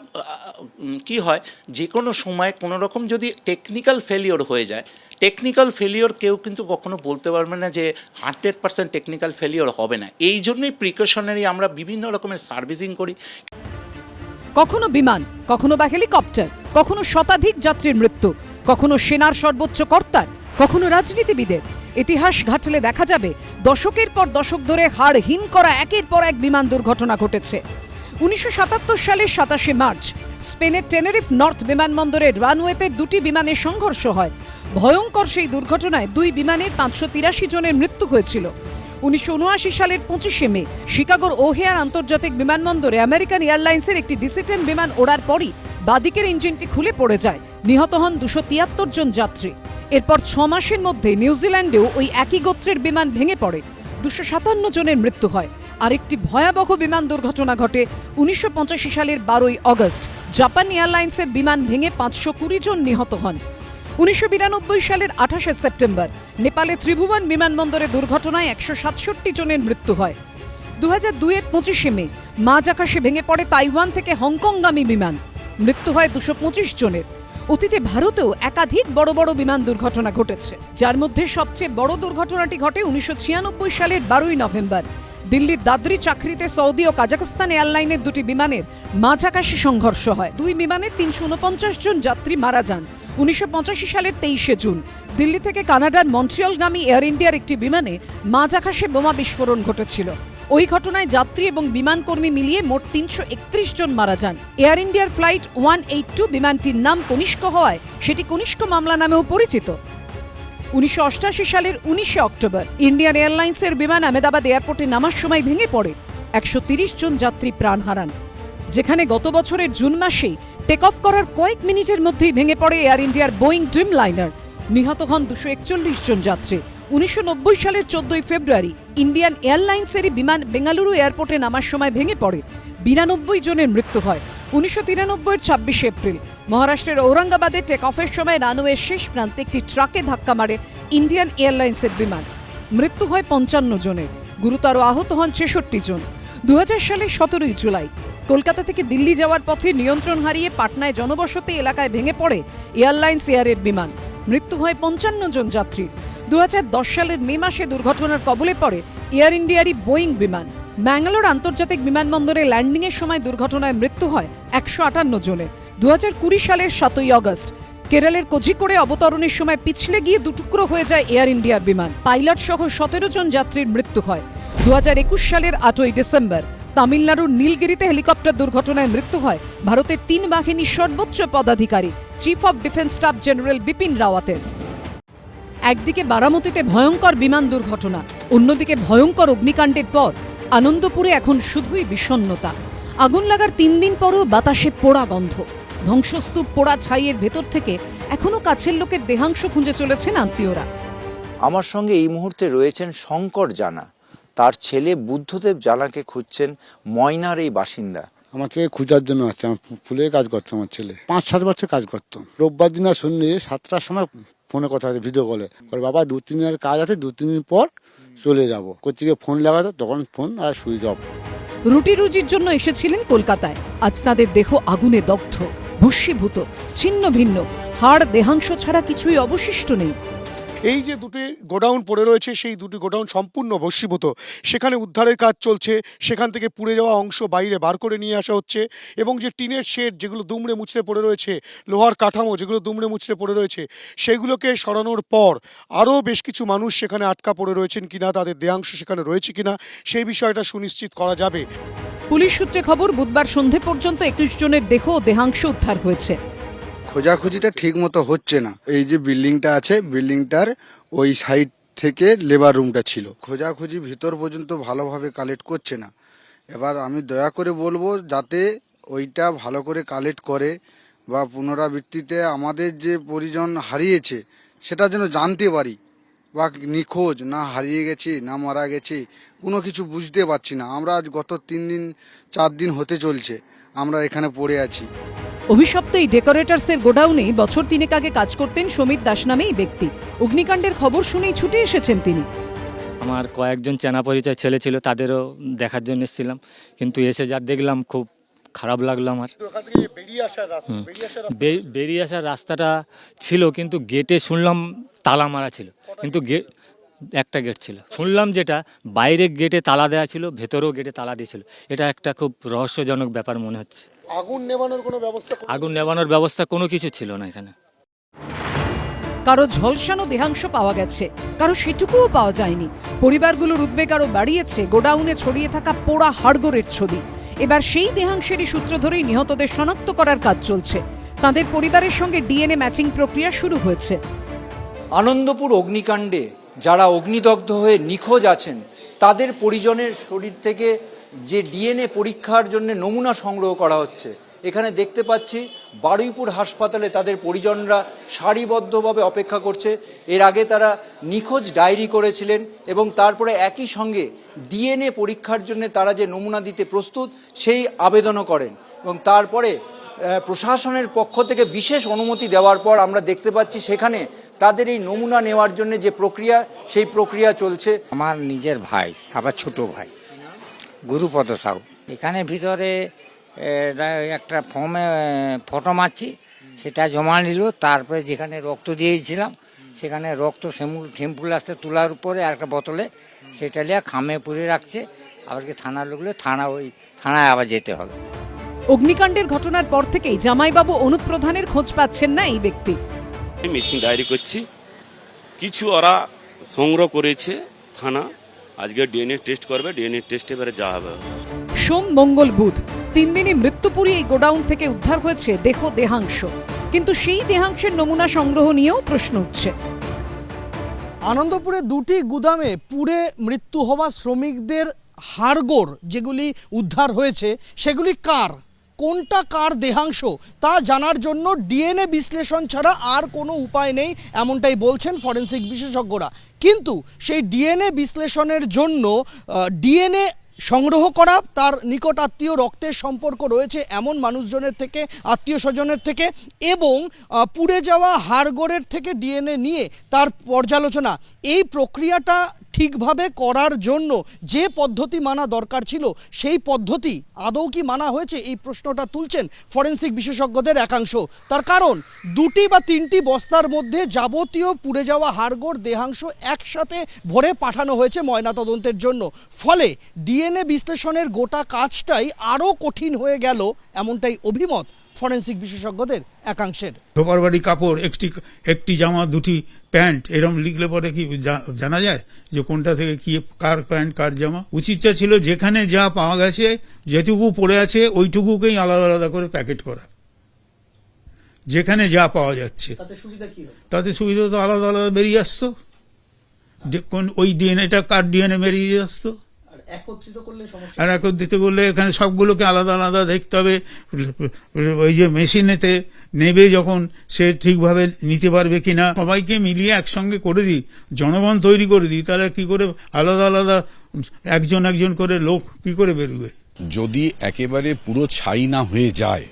কি হয়, যে কোনো সময় কোনো রকম যদি টেকনিক্যাল ফেলিওর হয়ে যায়, টেকনিক্যাল ফেলিওর কেউ কিন্তু কখনো বলতে পারবে না যে 100% টেকনিক্যাল ফেলিওর হবে না। এই জন্যই প্রিকশনারি আমরা বিভিন্ন রকমের সার্ভিসিং করি। কখনো বিমান, কখনো বা হেলিকপ্টার, কখনো শতাধিক যাত্রীর মৃত্যু, কখনো সেনার সর্বোচ্চ কর্তার, কখনো রাজনীতিবিদের। ইতিহাস ঘাটলে দেখা যাবে দশকের পর দশক ধরে হাড় হিম করা একের পর এক বিমান দুর্ঘটনা ঘটেছে। 1977 সালের 27শে মার্চ স্পেনের টেনেরিফ নর্থ বিমানবন্দরের রানওয়েতে দুটি বিমানের সংঘর্ষ হয়। ভয়ঙ্কর সেই দুর্ঘটনায় 2 বিমানের 583 জনের মৃত্যু হয়েছিল। 1979 সালের 25শে মে শিকাগোর ওহেয়ার আন্তর্জাতিক বিমানবন্দরে আমেরিকান এয়ারলাইন্সের একটি DC-10 বিমান ওড়ার পরই বাদিকের ইঞ্জিনটি খুলে পড়ে যায়। নিহত হন 273 জন যাত্রী। এরপর 6 মাসের মধ্যে নিউজিল্যান্ডেও ওই একই গোত্রের বিমান ভেঙে পড়ে, 257 জনের মৃত্যু হয়। আরেকটি ভয়াবহ বিমান দুর্ঘটনা ঘটে 1985 সালের 12ই আগস্ট। জাপান এয়ারলাইন্সের বিমান ভেঙে 520 জন নিহত হন। 1992 সালের 28শে সেপ্টেম্বর নেপালে ত্রিভুবন বিমানবন্দরে দুর্ঘটনায় 167 জনের মৃত্যু হয়। 2002-এর 25শে মে মাঝ আকাশে ভেঙে পড়ে তাইওয়ান থেকে হংকংগামী বিমান, মৃত্যু হয় 225 জনের। অতীতে ভারতেও একাধিক বড় বড় বিমান দুর্ঘটনা ঘটেছে, যার মধ্যে সবচেয়ে বড় দুর্ঘটনাটি ঘটে 1996 সালের 12ই নভেম্বর। দিল্লির দাদরি চাকরিতে সৌদি ও কাজাকস্তান এয়ারলাইনের দুটি বিমানের মাঝ আকাশে সংঘর্ষ হয়। 2 বিমানের 349 জন যাত্রী মারা যান। 1985 সালের 23শে জুন দিল্লি থেকে কানাডার মন্ট্রিয়লগামী এয়ার ইন্ডিয়ার একটি বিমানে মাঝ আকাশে বোমা বিস্ফোরণ ঘটেছিল। ওই ঘটনায় যাত্রী এবং বিমানকর্মী মিলিয়ে মোট 331 জন মারা যান। এয়ার ইন্ডিয়ার ফ্লাইট 182 বিমানটির নাম কনিষ্ক হওয়ায় সেটি কনিষ্ক মামলা নামেও পরিচিত। 1988 সালের 19শে অক্টোবর ইন্ডিয়ান এয়ারলাইন্সের বিমান আহমেদাবাদ এয়ারপোর্টে নামার সময় ভেঙে পড়ে, 130 জন যাত্রী প্রাণ হারান। যেখানে গত বছরের জুন মাসেই টেক অফ করার কয়েক মিনিটের মধ্যেই ভেঙে পড়ে এয়ার ইন্ডিয়ার বোয়িং ড্রিম লাইনার, নিহত হন 241 জন যাত্রী। 1990 সালের 14ই ফেব্রুয়ারি ইন্ডিয়ান এয়ারলাইন্সেরই বিমান বেঙ্গালুরু এয়ারপোর্টে নামার সময় ভেঙে পড়ে, 92 জনের মৃত্যু হয়। 1993-এর 26শে এপ্রিল মহারাষ্ট্রের ঔরঙ্গাবাদে টেক অফের সময় রানওয়ের শেষ প্রান্তে একটি ট্রাকে ধাক্কা মারে ইন্ডিয়ান এয়ারলাইন্সের বিমান, মৃত্যু হয় 55 জনের, গুরুতর আহত হন 66 জন। 2000 সালের 17ই জুলাই কলকাতা থেকে দিল্লি যাওয়ার পথে নিয়ন্ত্রণ হারিয়ে পাটনায় জনবসতি এলাকায় ভেঙে পড়ে এয়ারলাইন্স এয়ারের বিমান, মৃত্যু হয় 55 জন যাত্রীর। 2010 সালের মে মাসে দুর্ঘটনার কবলে পড়ে এয়ার ইন্ডিয়ারই বোয়িং বিমান। ম্যাঙ্গালোর আন্তর্জাতিক বিমানবন্দরে ল্যান্ডিংয়ের সময় দুর্ঘটনায় মৃত্যু হয় 158 জনের। 2020 সালের 7ই আগস্ট কেরলের কোঝিকোড়ে অবতরণের সময় পিছলে গিয়ে দুটুকরো হয়ে যায় এয়ার ইন্ডিয়ার বিমান, পাইলট সহ 17 জন যাত্রীর মৃত্যু হয়। 2021 সালের 8ই ডিসেম্বর তামিলনাড়ুর নীলগিরিতে হেলিকপ্টার দুর্ঘটনায় মৃত্যু হয় ভারতের 3 বাহিনীর সর্বোচ্চ পদাধিকারী chief of defence staff general Bipin রাওয়াতের। একদিকে বারামতিতে ভয়ঙ্কর বিমান দুর্ঘটনা, অন্যদিকে ভয়ঙ্কর অগ্নিকাণ্ডের পর আনন্দপুরে এখন শুধুই বিষণ্ণতা। আগুন লাগার 3 দিন পরও বাতাসে পোড়া গন্ধ, ধ্বংসস্তূপ পোড়া ছাইয়ের ভেতর থেকে এখনো কাছের লোকের দেহাংশ খুঁজে চলেছেন আত্মীয়রা। আমার সঙ্গে এই মুহূর্তে রয়েছেন শঙ্কর জানা, তার ছেলে বুদ্ধদেব জানাকে খুঁজছেন ময়নার এই বাসিন্দা। আমার ছেলে খোঁজার জন্য আসছে, আমার ফুলের কাজ করতো আমার ছেলে, 5-7 বছর কাজ করতো। রোববার দিন আর শুনলে 7টার সময় ফোনে কথা আছে, ভিডিও কলে, বাবা 2-3 দিনের কাজ আছে, 2-3 দিন পর চলে যাবো। কোথেকে ফোন লাগাতো, তখন ফোন আর সুইচ অফ। রুটি রুজির জন্য এসেছিলেন কলকাতায়, আজ তাদের দেহ আগুনে দগ্ধ, ভস্মীভূত, ছিন্ন ভিন্ন, হাড় দেহাংশ ছাড়া কিছুই অবশিষ্ট নেই। এই যে দুটি গোডাউন পড়ে রয়েছে, সেই দুটি গোডাউন সম্পূর্ণ ভস্মীভূত। সেখানে উদ্ধারের কাজ চলছে, সেখান থেকে পুড়ে যাওয়া অংশ বাইরে বার করে নিয়ে আসা হচ্ছে, এবং যে টিনের শেড যেগুলো দুমড়ে মুচড়ে পড়ে রয়েছে, লোহার কাঠামো যেগুলো দুমড়ে মুচড়ে পড়ে রয়েছে, সেগুলোকে সরানোর পর আরও বেশ কিছু মানুষ সেখানে আটকা পড়ে রয়েছেন কিনা, তাদের দেহাংশ সেখানে রয়েছে কিনা, সেই বিষয়টা সুনিশ্চিত করা যাবে। পুলিশ সূত্রে খবর, বুধবার সন্ধে পর্যন্ত 21 জনের দেহ ও দেহাংশ উদ্ধার হয়েছে। খোঁজাখুঁজিটা ঠিক মতো হচ্ছে না। এই যে বিল্ডিংটা আছে, বিল্ডিংটার ওই সাইড থেকে লেবার রুমটা ছিল, খোঁজাখুঁজি ভিতর পর্যন্ত ভালোভাবে কালেক্ট করছে না। এবার আমি দয়া করে বলবো যাতে ওইটা ভালো করে কালেক্ট করে, বা পুনরাবৃত্তিতে আমাদের যে পরিজন হারিয়েছে সেটা যেন জানতে পারি, বা নিখোঁজ না হারিয়ে গেছে না মারা গেছে কোনো কিছু বুঝতে পারছি না। আমরা আজ গত 3-4 দিন হতে চলছে আমরা এখানে পড়ে আছি। অভিশপ্ত এই ডেকোরেটার্সের গোডাউনে বছর 3 আগে কাজ করতেন সমিত দাস নামে এই ব্যক্তি। অগ্নিকাণ্ডের খবর শুনেই ছুটে এসেছেন তিনি। আমার কয়েকজন চেনা পরিচয় ছেলে ছিল, তাদেরও দেখার জন্য এসেছিলাম, কিন্তু এসে যা দেখলাম খুব খারাপ লাগলো আমার। বেরিয়ে আসার রাস্তাটা ছিল, কিন্তু গেটে শুনলাম তালা মারা ছিল, কিন্তু একটা গেট ছিল, শুনলাম যেটা বাইরে গেটে তালা দেওয়া ছিল, ভেতরেও গেটে তালা দিয়েছিল। এটা একটা খুব রহস্যজনক ব্যাপার মনে হচ্ছে। আগুন নেভানোর কোনো ব্যবস্থা? আগুন নেভানোর ব্যবস্থা কোনো কিছু ছিল না এখানে। কারো ঝলসানো দেহাংশ পাওয়া গেছে, কারো সেটুকুও পাওয়া যায়নি। পরিবারগুলোর উদ্বেগ আরো বাড়িয়েছে গোডাউনে ছড়িয়ে থাকা পোড়া হাড়গোড়ের ছবি। এবার সেই দেহাংশেরই সূত্র ধরেই নিহতদের শনাক্ত করার কাজ চলছে। তাদের পরিবারের সঙ্গে ডিএনএ ম্যাচিং প্রক্রিয়া শুরু হয়েছে। আনন্দপুর অগ্নিকাণ্ডে যারা অগ্নিদগ্ধ হয়ে নিখোঁজ আছেন তাদের পরিজনের শরীর থেকে যে ডিএনএ পরীক্ষার জন্য নমুনা সংগ্রহ করা হচ্ছে, এখানে দেখতে পাচ্ছি বারুইপুর হাসপাতালে তাদের পরিজনরা সারিবদ্ধভাবে অপেক্ষা করছে। এর আগে তারা নিখোঁজ ডায়েরি করেছিলেন এবং তারপরে একই সঙ্গে ডিএনএ পরীক্ষার জন্য তারা যে নমুনা দিতে প্রস্তুত সেই আবেদনও করেন, এবং তারপরে প্রশাসনের পক্ষ থেকে বিশেষ অনুমতি দেওয়ার পর আমরা দেখতে পাচ্ছি সেখানে তাদের এই নমুনা নেওয়ার জন্য যে প্রক্রিয়া, সেই প্রক্রিয়া চলছে। আমার নিজের ভাই, আবার ছোট ভাই গুরুপদ সাউ, এখানে ভিতরে একটা ফর্মে ফটো মারছি, সেটা জমা নিল। তারপরে যেখানে রক্ত দিয়েছিলাম সেখানে রক্ত শ্যাম্পুল আসতে তোলার উপরে একটা বোতলে সেটা নিয়ে খামে পুরে রাখছে। আবার কি থানার লোকলে থানায় আবার যেতে হবে। অগ্নিকাণ্ডের ঘটনার পর থেকেই জামাইবাবু অনুপ প্রধানের খোঁজ পাচ্ছেন না এই ব্যক্তি। মিসিং ডায়েরি করছি, কিছু ওরা সংগ্রহ করেছে থানা, আজকে ডিএনএ টেস্ট করবে, ডিএনএ টেস্টে এবারে যা হবে। সোম, মঙ্গল, বুধ 3 দিনই মৃত্যুপুরী এই গোডাউন থেকে উদ্ধার হয়েছে দেহাংশ, কিন্তু সেই দেহাংশের নমুনা সংগ্রহ নিয়েও প্রশ্ন উঠছে। আনন্দপুরে 2টি গুদামে পুড়ে মৃত্যু হওয়া শ্রমিকদের হাড়গোড় যেগুলি উদ্ধার হয়েছে সেগুলি কার, কোনটা কার দেহাংশ তা জানার জন্য ডিএনএ বিশ্লেষণ ছাড়া আর কোনো উপায় নেই, এমনটাই বলছেন ফরেনসিক বিশেষজ্ঞরা। কিন্তু সেই ডিএনএ বিশ্লেষণের জন্য ডিএনএ সংগ্রহ করা, তার নিকট আত্মীয় রক্তের সম্পর্ক রয়েছে এমন মানুষজনের থেকে, আত্মীয় স্বজনের থেকে, এবং পুড়ে যাওয়া হাড়গোড়ের থেকে ডিএনএ নিয়ে তার পর্যালোচনা, এই প্রক্রিয়াটা ঠিকভাবে করার জন্য যে পদ্ধতি মানা দরকার ছিল সেই পদ্ধতি আদৌ কি মানা হয়েছে, এই প্রশ্নটা তুলছেন ফরেনসিক বিশেষজ্ঞদের একাংশ। তার কারণ 2টি বা 3টি বস্তার মধ্যে যাবতীয় পুড়ে যাওয়া হাড়গোড় দেহাংশ একসাথে ভরে পাঠানো হয়েছে ময়নাতদন্তের জন্য। ফলে ডিএনএ বিশ্লেষণের গোটা কাজটাই আরও কঠিন হয়ে গেল, এমনটাই অভিমত ফরেন্সিক বিশেষজ্ঞদের একাংশের। ধোপার বাড়ি কাপড়, একটি জামা, দুটি প্যান্ট, এরকম লিখলে পরে কি জানা যায় যে কোনটা থেকে কি, কার প্যান্ট কার জামা? উচিতটা ছিল যেখানে যা পাওয়া গেছে, যেটুকু পড়ে আছে ওইটুকুকেই আলাদা আলাদা করে প্যাকেট করা। যেখানে যা পাওয়া যাচ্ছে তাতে সুবিধা তো আলাদা আলাদা বেরিয়ে আসতো, ওই ডিএনএটা কার ডিএনএ বেরিয়ে আসতো। আর একত্রিত করলে এখানে সবগুলোকে আলাদা আলাদা দেখতে হবে। ওই যে মেশিনেতে নেবে যখন, সে ঠিকভাবে নিতে পারবে কিনা। সবাইকে মিলিয়ে একসঙ্গে করে দিই, জনগণ তৈরি করে দিই, তাহলে কি করে আলাদা আলাদা একজন একজন করে লোক কি করে বেরোবে? যদি একেবারে পুরো ছাই না হয়ে যায়,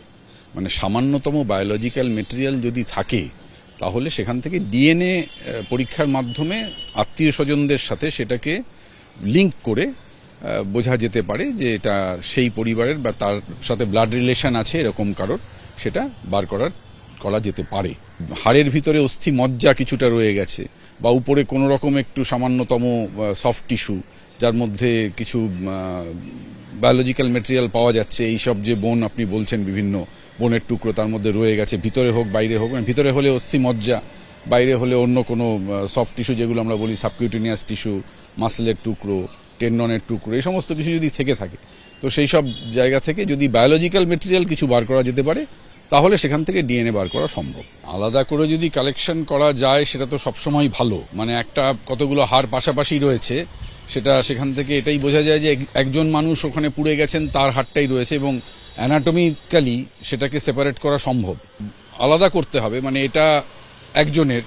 মানে সামান্যতম বায়োলজিক্যাল মেটেরিয়াল যদি থাকে, তাহলে সেখান থেকে ডিএনএ পরীক্ষার মাধ্যমে আত্মীয় স্বজনদের সাথে সেটাকে লিঙ্ক করে বোঝা যেতে পারে যে এটা সেই পরিবারের বা তার সাথে ব্লাড রিলেশন আছে এরকম কারোর, সেটা বার করা যেতে পারে। হাড়ের ভিতরে অস্থি মজ্জা কিছুটা রয়ে গেছে, বা উপরে কোনো রকম একটু সামান্যতম সফট টিস্যু যার মধ্যে কিছু বায়োলজিক্যাল মেটেরিয়াল পাওয়া যাচ্ছে, এইসব যে বোন আপনি বলছেন, বিভিন্ন বোনের টুকরো তার মধ্যে রয়ে গেছে, ভিতরে হোক বাইরে হোক, মানে ভিতরে হলে অস্থি মজ্জা, বাইরে হলে অন্য কোনো সফট টিস্যু যেগুলো আমরা বলি সাবকিউটেনিয়াস টিস্যু, মাসেলের টুকরো, টেন্ডনের টুকরো, এই সমস্ত কিছু যদি থেকে থাকে, তো সেই সব জায়গা থেকে যদি বায়োলজিক্যাল মেটেরিয়াল কিছু বার করা যেতে পারে, তাহলে সেখান থেকে ডিএনএ বার করা সম্ভব। আলাদা করে যদি কালেকশন করা যায় সেটা তো সবসময় ভালো, মানে একটা কতগুলো হাড় পাশাপাশি রয়েছে, সেটা সেখান থেকে এটাই বোঝা যায় যে একজন মানুষ ওখানে পুড়ে গেছেন, তার হাড়টাই রয়েছে, এবং অ্যানাটমিক্যালি সেটাকে সেপারেট করা সম্ভব। আলাদা করতে হবে, মানে এটা একজনের,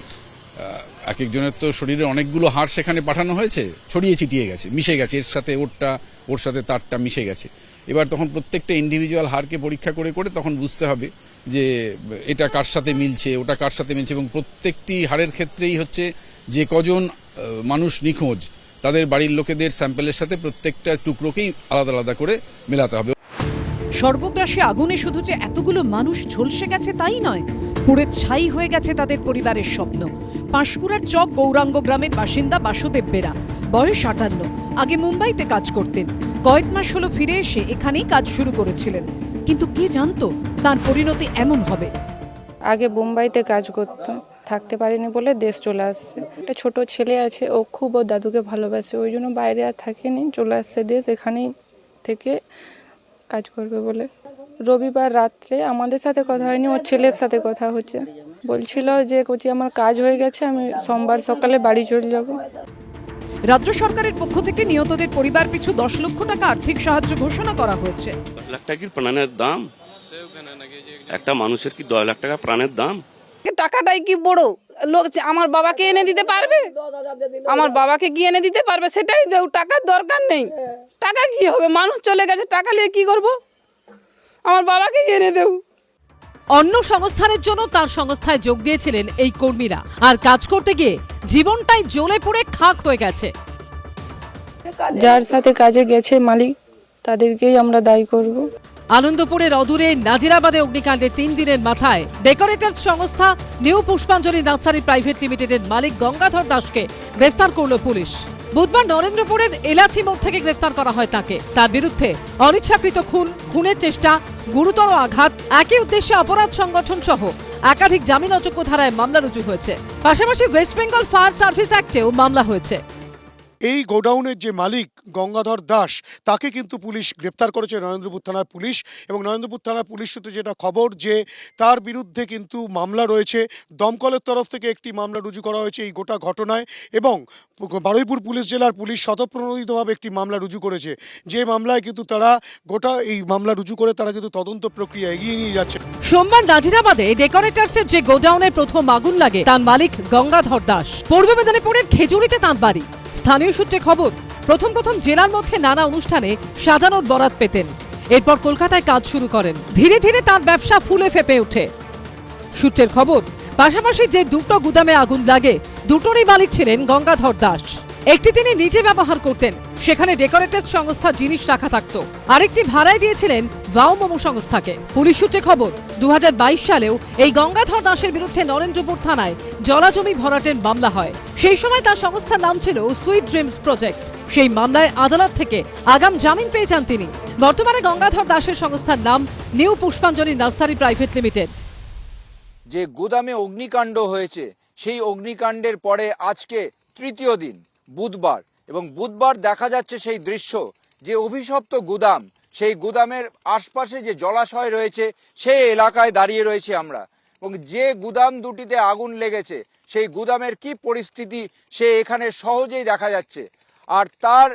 এক একজনের তো শরীরে অনেকগুলো হাড় সেখানে পাঠানো হয়েছে, ছড়িয়ে ছিটিয়ে গেছে, মিশে গেছে, এর সাথে ওরটা, ওর সাথে তারটা মিশে গেছে। এবার তখন প্রত্যেকটা ইন্ডিভিজুয়াল হাড়কে পরীক্ষা করে করে তখন বুঝতে হবে যে এটা কার সাথে মিলছে, ওটা কার সাথে মিলছে, এবং প্রত্যেকটি হাড়ের ক্ষেত্রেই হচ্ছে যে কজন মানুষ নিখোঁজ তাদের বাড়ির লোকেদের স্যাম্পেলের সাথে প্রত্যেকটা টুকরোকেই আলাদা আলাদা করে মেলাতে হবে। সর্বগ্রাসী আগুনে শুধু যে এতগুলো মানুষ ঝলসে গেছে তাই নয়, পুড়ে ছাই হয়ে গেছে তাদের পরিবারের স্বপ্ন। পাঁশকুড়ার চক গৌরাঙ্গ গ্রামের বাসিন্দা বাসুদেব বেরা, বয়স 58, আগে মুম্বাইতে কাজ করতেন। কয়েক মাস হলো ফিরে এসে এখানেই কাজ শুরু করেছিলেন, কিন্তু কে জানতো তার পরিণতি এমন হবে। আগে মুম্বাইতে কাজ করতাম, থাকতে পারিনি বলে দেশ চলে আসছে। একটা ছোট ছেলে আছে, ও খুব ওর দাদুকে ভালোবাসে, ওই জন্য বাইরে আর থাকেনি, চলে আসছে দেশ, এখানেই থেকে কাজ করবে বলে। রবিবার রাত্রে আমাদের সাথে কথা হয়নি, ওর ছেলের সাথে কথা হচ্ছে, বলছিল যে কোচি আমার কাজ হয়ে গেছে, আমি সোমবার সকালে বাড়ি চলে যাব। রাজ্য সরকারের পক্ষ থেকে নিহতদের পরিবার পিছু 10 লক্ষ টাকা আর্থিক সাহায্য ঘোষণা করা হয়েছে। 10 লাখ টাকা কি প্রাণের দাম? একটা মানুষের কি 10 লাখ টাকা প্রাণের দাম? টাকাটাই কি বড় লোক, আমার বাবাকে এনে দিতে পারবে, আমার বাবাকে গিয়ে এনে দিতে পারবে, সেটাই দেও, টাকার দরকার নেই। টাকা কি হবে, মানুষ চলে গেছে, টাকা নিয়ে কি করব, আমার বাবাকে এনে দেও। অন্য সংস্থানের জন্য তার সংস্থায় যোগ দিয়েছিলেন এই কর্মীরা, আর কাজ করতে গিয়ে জীবনটাই জ্বলে পড়ে খাক হয়ে গেছে। যার সাথে কাজে গেছে মালিক, তাদেরকেই আমরা দায়ী করব। আনন্দপুরের অদূরে নাজিরাবাদে অগ্নিকাণ্ডে 3 দিনের মাথায় ডেকোরেটরস সংস্থা নিউ পুষ্পাঞ্জলি নার্সারি প্রাইভেট লিমিটেডের মালিক গঙ্গাধর দাসকে গ্রেফতার করল পুলিশ। বুধবার নরেন্দ্রপুরের এলাচি মোড় থেকে গ্রেফতার করা হয় তাকে। তার বিরুদ্ধে অনিচ্ছাকৃত খুন, খুনের চেষ্টা, গুরুতর আঘাত, একই উদ্দেশ্যে অপরাধ সংগঠন সহ একাধিক জামিন অযোগ্য ধারায় মামলা রুজু হয়েছে। পাশাপাশি ওয়েস্ট বেঙ্গল ফায়ার সার্ভিস অ্যাক্টেও মামলা হয়েছে। এই গোডাউনের যে মালিক গঙ্গাধর দাস, তাকে কিন্তু পুলিশ গ্রেপ্তার করেছে, নরেন্দ্রপুর থানার পুলিশ। এবং নরেন্দ্রপুর থানার পুলিশ সূত্রে যেটা খবর, যে তার বিরুদ্ধে কিন্তু মামলা রয়েছে, দমকলের তরফ থেকে একটি মামলা রুজু করা হয়েছে এই গোটা ঘটনায়, এবং বারুইপুর পুলিশ জেলার পুলিশ স্বতঃপ্রণোদিতভাবে একটি মামলা রুজু করেছে, যে মামলায় কিন্তু তারা গোটা এই মামলা রুজু করে তারা কিন্তু তদন্ত প্রক্রিয়া এগিয়ে নিয়ে যাচ্ছে। সোমবার নাজিরাবাদে ডেকোরেটরসের যে গোডাউনে প্রথম আগুন লাগে, তার মালিক গঙ্গাধর দাস। পূর্ব মেদিনীপুরের খেজুরিতে তাঁর বাড়ি। স্থানীয় সূত্রে খবর, প্রথম জেলার মধ্যে নানা অনুষ্ঠানে সাজানোর বরাত পেতেন, এরপর কলকাতায় কাজ শুরু করেন। ধীরে ধীরে তার ব্যবসা ফুলে ফেপে ওঠে। সূত্রের খবর, পাশাপাশি যে দুটো গুদামে আগুন লাগে, দুটোরই মালিক ছিলেন গঙ্গাধর দাস। একটি তিনি নিজে ব্যবহার করতেন, সেখানে ডেকোরেটর সংস্থার জিনিস রাখা থাকতো। আরেকটি ভাড়ায় দিয়েছিলেন ওয়াও মোমো সংস্থাকে। পুলিশ সূত্রে খবর, 2022 সালেও এই গঙ্গাধর দাসের বিরুদ্ধে নরেন্দ্রপুর থানায় জলাজমি ভরাটের মামলা হয়। সেই সময় তার সংস্থার নাম ছিল সুইট ড্রিমস প্রজেক্ট। সেই মামলায় আদালত থেকে আগাম জামিন পেয়ে যান তিনি। বর্তমানে গঙ্গাধর দাসের সংস্থার নাম নিউ পুষ্পাঞ্জলি নার্সারি প্রাইভেট লিমিটেড। যে গুদামে অগ্নিকাণ্ড হয়েছে, সেই অগ্নিকাণ্ডের পরে আজকে তৃতীয় দিন বুধবার, এবং বুধবার দেখা যাচ্ছে সেই দৃশ্য যে অভিশপ্ত গুদাম, সেই গুদামের আশপাশে যে জলাশয় রয়েছে সেই এলাকায় দাঁড়িয়ে রয়েছে আমরা, এবং যে গুদাম দুটিতে আগুন লেগেছে সেই গুদামের কি পরিস্থিতি সে এখানে সহজেই দেখা যাচ্ছে। আর তার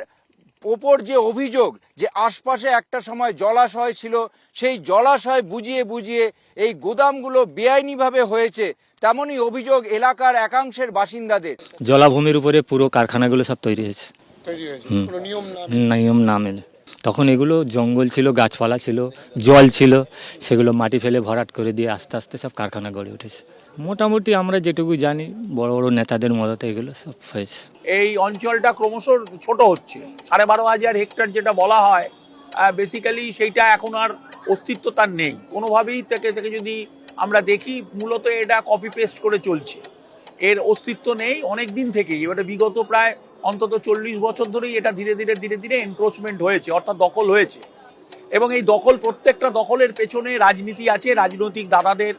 ওপর যে অভিযোগ যে আশপাশে একটা সময় জলাশয় ছিল, সেই জলাশয় বুঝিয়ে বুঝিয়ে এই গুদামগুলো বেআইনিভাবে হয়েছে, তেমনই অভিযোগ এলাকার একাংশের বাসিন্দাদের। জলাভূমির উপরে পুরো কারখানাগুলো সব তৈরি হয়েছে, নিয়ম না মেনে। তখন এগুলো জঙ্গল ছিল, গাছপালা ছিল, জল ছিল, সেগুলো মাটি ফেলে ভরাট করে দিয়ে আস্তে আস্তে সব কারখানা গড়ে উঠেছে। মোটামুটি আমরা যেটুকু জানি বড় বড় নেতাদের মদতে এগুলো সব হয়েছে। এই অঞ্চলটা ক্রমশ ছোট হচ্ছে, 12,500 হেক্টর যেটা বলা হয়, বেসিক্যালি সেইটা এখন আর অস্তিত্ব তার নেই কোনোভাবেই। থেকে যদি আমরা দেখি, মূলত এটা কপি পেস্ট করে চলছে, এর অস্তিত্ব নেই অনেক দিন থেকেই। এবারে বিগত প্রায় অন্তত 40 বছর ধরেই এটা ধীরে ধীরে এনক্রোচমেন্ট হয়েছে, অর্থাৎ দখল হয়েছে। এবং এই দখল, প্রত্যেকটা দখলের পেছনে রাজনীতি আছে, রাজনৈতিক দাদাদের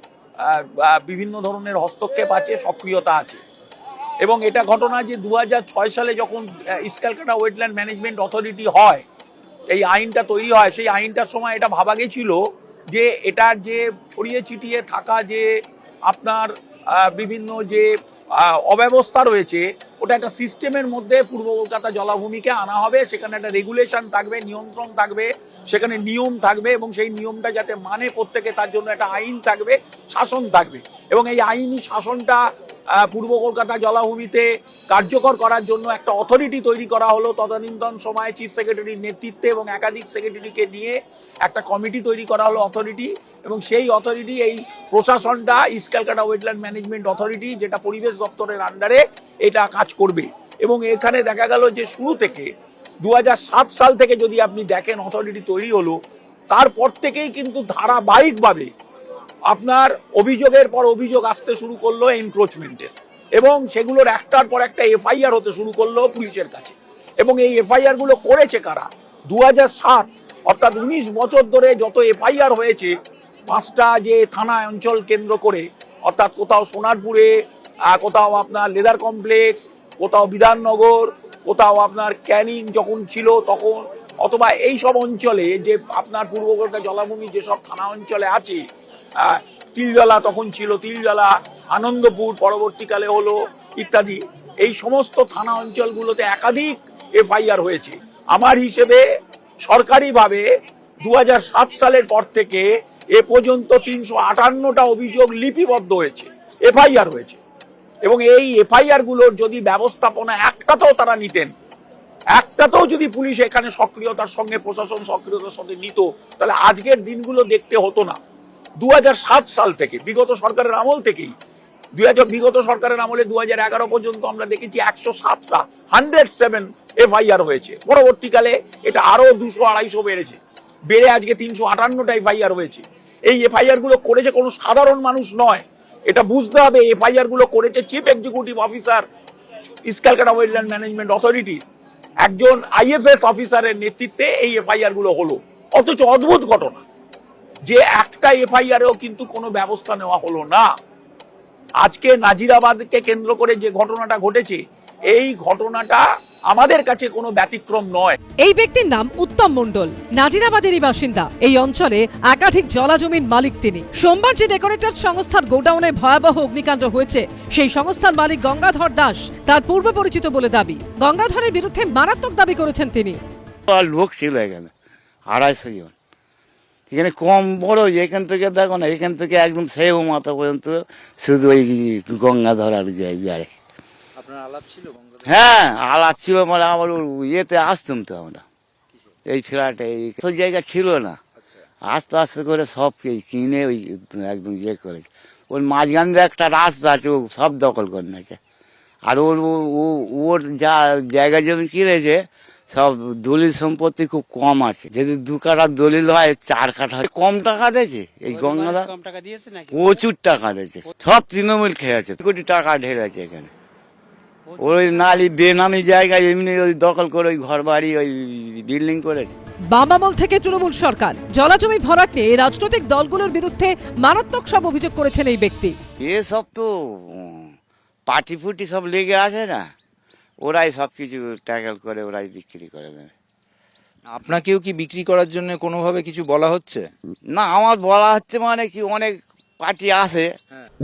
বিভিন্ন ধরনের হস্তক্ষেপ আছে, সক্রিয়তা আছে। এবং এটা ঘটনা যে 2006 সালে যখন east Calcutta wetland management authority হয়, এই আইনটা তৈরি হয়, সেই আইনটার সময় এটা ভাবা গেছিল যে এটার যে ছড়িয়ে ছিটিয়ে থাকা যে আপনার বিভিন্ন যে অব্যবস্থা রয়েছে, ওটা একটা সিস্টেমের মধ্যে পূর্ব কলকাতা জলাভূমিকে আনা হবে। সেখানে একটা রেগুলেশন থাকবে, নিয়ন্ত্রণ থাকবে, সেখানে নিয়ম থাকবে, এবং সেই নিয়মটা যাতে মানে প্রত্যেকে, তার জন্য একটা আইন থাকবে, শাসন থাকবে। এবং এই আইনি শাসনটা পূর্ব কলকাতা জলাভূমিতে কার্যকর করার জন্য একটা অথরিটি তৈরি করা হলো। তদানীন্তন সময়ে চিফ সেক্রেটারির নেতৃত্বে এবং একাধিক সেক্রেটারিকে নিয়ে একটা কমিটি তৈরি করা হলো, অথরিটি। এবং সেই অথরিটি, এই প্রশাসনটা east Calcutta wetland management authority, যেটা পরিবেশ দপ্তরের আন্ডারে এটা কাজ করবে। এবং এখানে দেখা গেল যে শুরু থেকে 2007 সাল থেকে যদি আপনি দেখেন অথরিটি তৈরি হলো, তারপর থেকেই কিন্তু ধারাবাহিকভাবে আপনার অভিযোগের পর অভিযোগ আসতে শুরু করলো এনক্রোচমেন্টের, এবং সেগুলোর একটার পর একটা এফআইআর হতে শুরু করলো পুলিশের কাছে। এবং এই এফআইআর গুলো করেছে কারা? 2007, অর্থাৎ 19 বছর ধরে যত এফআইআর হয়েছে 5টা যে থানা অঞ্চল কেন্দ্র করে, অর্থাৎ কোথাও সোনারপুরে, কোথাও আপনার লেদার কমপ্লেক্স, কোথাও বিধাননগর, কোথাও আপনার ক্যানিং যখন ছিল তখন, অথবা এই সব অঞ্চলে যে আপনার পূর্ব কলকাতা জলাভূমি যেসব থানা অঞ্চলে আছে, তিলজলা তখন ছিল, তিলজলা, আনন্দপুর পরবর্তীকালে হলো, ইত্যাদি, এই সমস্ত থানা অঞ্চলগুলোতে একাধিক এফআইআর হয়েছে। আমার হিসেবে সরকারিভাবে 2007 সালের পর থেকে এ পর্যন্ত 358টা অভিযোগ লিপিবদ্ধ হয়েছে, এফআইআর হয়েছে। এবং এই এফআইআর গুলোর যদি ব্যবস্থাপনা একটাতেও তারা নিতেন, একটাতেও যদি পুলিশ এখানে সক্রিয়তার সঙ্গে, প্রশাসন সক্রিয়তার সঙ্গে নিত, তাহলে আজকের দিনগুলো দেখতে হতো না। 2007 সাল থেকে, বিগত সরকারের আমল থেকেই, বিগত সরকারের আমলে 2011 পর্যন্ত আমরা দেখেছি 107টা 107 এফআইআর হয়েছে। পরবর্তীকালে এটা আরো 200-250 বেড়েছে, বেড়ে আজকে 358টা এফআইআর হয়েছে। এই এফআইআর গুলো করেছে কোনো সাধারণ মানুষ নয়, এটা বুঝতে হবে। এফআইআর গুলো করেছে chief executive officer east Calcutta wetland management authority, একজন আইএফএস অফিসারের নেতৃত্বে এই এফআইআর গুলো হলো। অথচ অদ্ভুত ঘটনা যে একটা এফআইআরেও কিন্তু কোনো ব্যবস্থা নেওয়া হলো না। আজকে নাজিরাবাদকে কেন্দ্র করে যে ঘটনাটা ঘটেছে, এই ঘটনাটা আমাদের কাছে কোনো ব্যতিক্রম নয়। এই ব্যক্তির নাম উত্তম মণ্ডল, নাজিরাবাদেরই বাসিন্দা। এই অঞ্চলে একাধিক জলাজমির মালিক তিনি। সোমবার যে ডেকোরেটর সংস্থার গোডাউনে ভয়াবহ অগ্নিকাণ্ড হয়েছে, সেই সংস্থার মালিক গঙ্গাধর দাস তার পূর্ব পরিচিত বলে দাবি। গঙ্গাধরের বিরুদ্ধে মারাত্মক দাবি করেছেন তিনি। লোক ছিল এখানে 250 জন, এখানে কম বড়, এখান থেকে দেখো না, এখান থেকে একদম সেও মাথা পর্যন্ত শুধু ওই গঙ্গাধর আর যায়। হ্যাঁ, আলাপ ছিল, মানে আমার ইয়েতে আসতাম তো আমরা, এই ফ্ল্যাটে তো জায়গা ছিল না, আস্তে আস্তে করে সব কিনে ওই একদম ইয়ে করেছে। ওর মাঝখান দিয়ে একটা রাস্তা আছে, ও সব দখল করে নিয়েছে। আর ওর যা জায়গা জমি কিনেছে সব দলিল সম্পত্তি খুব কম আছে। যদি 2 কাঠা দলিল হয় 4 কাঠা কম টাকা দিয়েছে এই গঙ্গাধর, প্রচুর টাকা দিয়েছে। সব তৃণমূল খেয়েছে, কোটি টাকা ঢেলেছে এখানে। ওই নালি বেনামি জায়গায় এমনি ওই দখল করে ওই ঘর বাড়ি ওই বিল্ডিং করেছে। বাম আমল থেকে তৃণমূল সরকার জলাজমি ভরাট নিয়ে রাজনৈতিক দলগুলোর বিরুদ্ধে মারাত্মক সব অভিযোগ করেছেন এই ব্যক্তি। এসব তো পার্টি ফুটি সব লেগে আছে না, ওরাই সব কিছু ট্যাকেল করে, ওরাই বিক্রি করে নেবে। আপনাকেও কি বিক্রি করার জন্য কোনোভাবে কিছু বলা হচ্ছে? না, আমার বলা হচ্ছে মানে কি অনেক পার্টি আছে।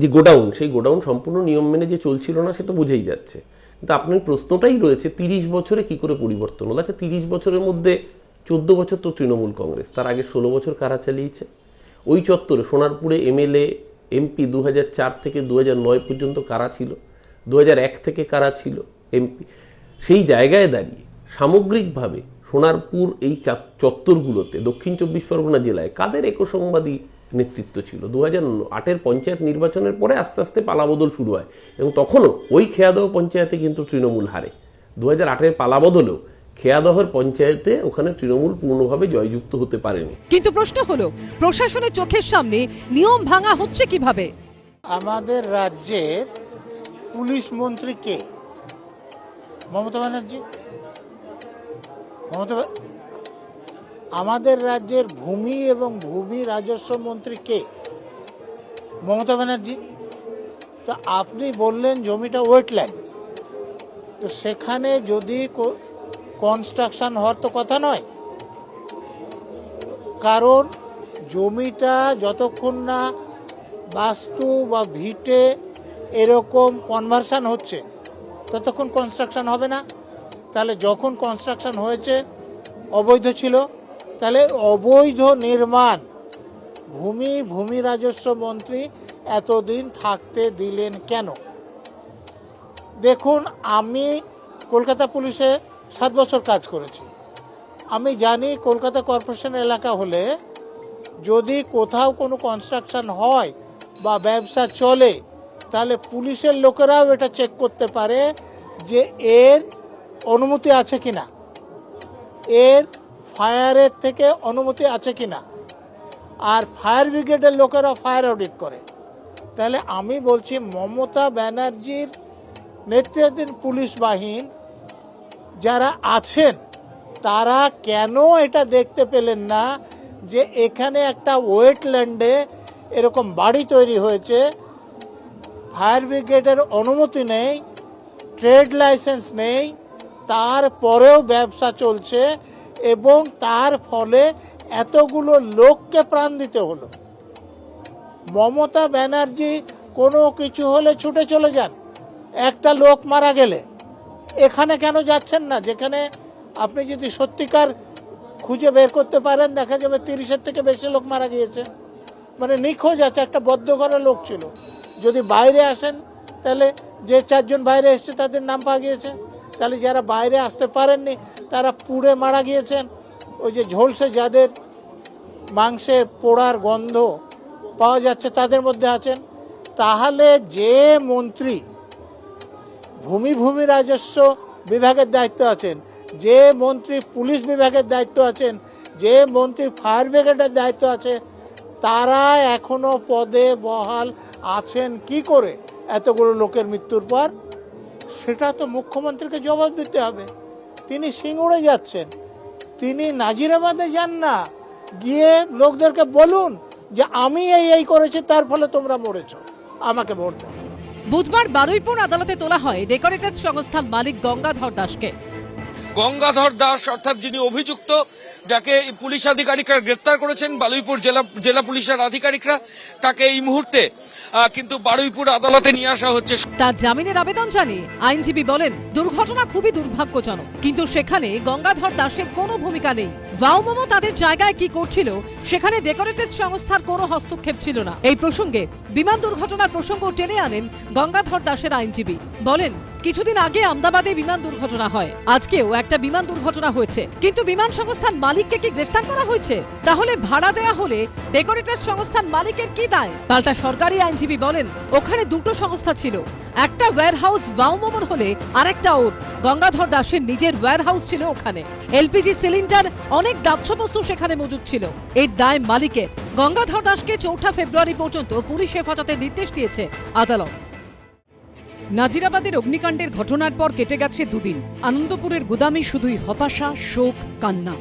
যে গোডাউন, সেই গোডাউন সম্পূর্ণ নিয়ম মেনে যে চলছিল না সে তো বুঝেই যাচ্ছে, কিন্তু আপনার প্রশ্নটাই রয়েছে 30 বছরে কি করে পরিবর্তন হলো। আচ্ছা 30 বছরের মধ্যে 14 বছর তো তৃণমূল কংগ্রেস, তার আগে 16 বছর কারা চালিয়েছে? ওই চত্বরে সোনারপুরে এমএলএ এমপি 2004 থেকে 2009 পর্যন্ত কারা ছিল, 2001 থেকে কারা ছিল এমপি? সেই জায়গায় দাঁড়িয়ে সামগ্রিকভাবে সোনারপুর এই চত্বরগুলোতে দক্ষিণ 24 পরগনা জেলায় কাদের একসংবাদী নেতৃত্ব ছিল? 2008-এর পঞ্চায়েত নির্বাচনের পরে আস্তে আস্তে পালাবদল শুরু হয় এবং তখনও ওই খেয়াদহ পঞ্চায়েতে কিন্তু তৃণমূল হারে। 2008-এর পালাবদলেও খেয়াদহের পঞ্চায়েতে ওখানে তৃণমূল পূর্ণভাবে জয়যুক্ত হতে পারেনি। কিন্তু প্রশ্ন হলো, প্রশাসনের চোখের সামনে নিয়ম ভাঙা হচ্ছে কিভাবে? আমাদের রাজ্যের পুলিশ মন্ত্রী কে? মমতা ব্যানার্জি। আমাদের রাজ্যের ভূমি এবং ভূমি রাজস্ব মন্ত্রী কে? মমতা ব্যানার্জি। তো আপনি বললেন জমিটা ওয়েটল্যান্ড, তো সেখানে যদি কনস্ট্রাকশন হওয়ার তো কথা নয়, কারণ জমিটা যতক্ষণ না বাস্তু বা ভিটে এরকম কনভার্সন হচ্ছে ততক্ষণ কনস্ট্রাকশন হবে না। তাহলে যখন কনস্ট্রাকশন হয়েছে অবৈধ ছিল, তাহলে অবৈধ নির্মাণ ভূমি রাজস্ব মন্ত্রী এতদিন থাকতে দিলেন কেন? দেখুন, আমি কলকাতা পুলিশে 7 বছর কাজ করেছি। আমি জানি কলকাতা কর্পোরেশন এলাকা হলে যদি কোথাও কোনো কনস্ট্রাকশন হয় বা ব্যবসা চলে, তাহলে পুলিশের লোকেরাও এটা চেক করতে পারে যে এর অনুমতি আছে কিনা, এর ফায়ারের থেকে অনুমতি আছে কিনা, আর ফায়ার ব্রিগেডের লোকেরা ফায়ার অডিট করে। তাহলে আমি বলছি মমতা ব্যানার্জির নেতৃত্বাধীন পুলিশ বাহিনী যারা আছেন তারা কেন এটা দেখতে পেলেন না যে এখানে একটা ওয়েটল্যান্ডে এরকম বাড়ি তৈরি হয়েছে, ফায়ার ব্রিগেডের অনুমতি নেই, ট্রেড লাইসেন্স নেই, তারপরেও ব্যবসা চলছে এবং তার ফলে এতগুলো লোককে প্রাণ দিতে হলো। মমতা ব্যানার্জি কোনো কিছু হলে ছুটে চলে যান, একটা লোক মারা গেলে এখানে কেন যাচ্ছেন না? যেখানে আপনি যদি সত্যিকার খুঁজে বের করতে পারেন দেখা যাবে 30-এর থেকে বেশি লোক মারা গিয়েছে, মানে নিখোঁজ আছে, একটা বদ্ধ ঘরের লোক ছিল। যদি বাইরে আসেন তাহলে যে 4 জন বাইরে এসছে তাদের নাম পাওয়া গিয়েছে, তাহলে যারা বাইরে আসতে পারেননি তারা পুড়ে মারা গিয়েছেন। ওই যে ঝলসে যাদের মাংসের পোড়ার গন্ধ পাওয়া যাচ্ছে তাদের মধ্যে আছেন। তাহলে যে মন্ত্রী ভূমি রাজস্ব বিভাগের দায়িত্ব আছেন, যে মন্ত্রী পুলিশ বিভাগের দায়িত্ব আছেন, যে মন্ত্রী ফায়ার ব্রিগেডের দায়িত্ব আছে, তারা এখনো পদে বহাল আছেন কি করে এতগুলো লোকের মৃত্যুর পর? সেটা তো মুখ্যমন্ত্রীকে জবাব দিতে হবে। তিনি সিঙ্গুরে যাচ্ছেন, তিনি নাজিরাবাদে যান না, গিয়ে লোকদেরকে বলুন যে আমি এই করেছি, তার ফলে তোমরা মরেছ, আমাকে ভোট দাও। বুধবার বারুইপুর আদালতে তোলা হয় ডেকোরেটেড সংস্থার মালিক গঙ্গাধর দাসকে। গঙ্গাধর দাস অর্থাৎ যিনি অভিযুক্ত, যাকে পুলিশ আধিকারিকরা গ্রেফতার করেছেন, বারুইপুর জেলা পুলিশের আধিকারিকরা, তাকে এই মুহূর্তে কিন্তু বারুইপুর আদালতে নিয়ে আসা হচ্ছে। তার জামিনের আবেদন জানিয়ে আইনজীবী বলেন, দুর্ঘটনা খুবই দুর্ভাগ্যজনক, কিন্তু সেখানে গঙ্গাধর দাসের কোনো ভূমিকা নেই। ওয়াওমোমো তাদের জায়গায় কি করছিল সেখানে ডেকোরেটেড সংস্থার কোনো হস্তক্ষেপ ছিল না। এই প্রসঙ্গে বিমান দুর্ঘটনার প্রসঙ্গ টেনে আনেন গঙ্গাধর দাসের আইনজীবী। বলেন, কিছুদিন আগে আমদাবাদে বিমান দুর্ঘটনা হয়, আজকেও একটা বিমান দুর্ঘটনা হয়েছে, কিন্তু বিমান সংস্থার মালিককে কি গ্রেফতার করা হয়েছে? তাহলে ভাড়া দেয়া হলে ডেকোরেটর সংস্থার মালিকের কি দায়? পাল্টা সরকারি আইনজীবী বলেন ওখানে দুটো সংস্থা ছিল, একটা ওয়্যারহাউস ওয়াউমোমোর হলে আরেকটা ওর। গঙ্গাধর দাসের নিজের ওয়্যারহাউস ছিল ওখানে, এলপিজি সিলিন্ডার, অনেক দাহ্যবস্তু সেখানে মজুদ ছিল, এর দায় মালিকের। গঙ্গাধর দাসকে 4 ফেব্রুয়ারি পর্যন্ত পুলিশ হেফাজতে নির্দেশ দিয়েছে আদালত। নাজিরাবাদের অগ্নিকাণ্ডের ঘটনার পর কেটে গেছে দুদিন। আনন্দপুরের গুদামে শুধুই হতাশা, শোক, কান্না।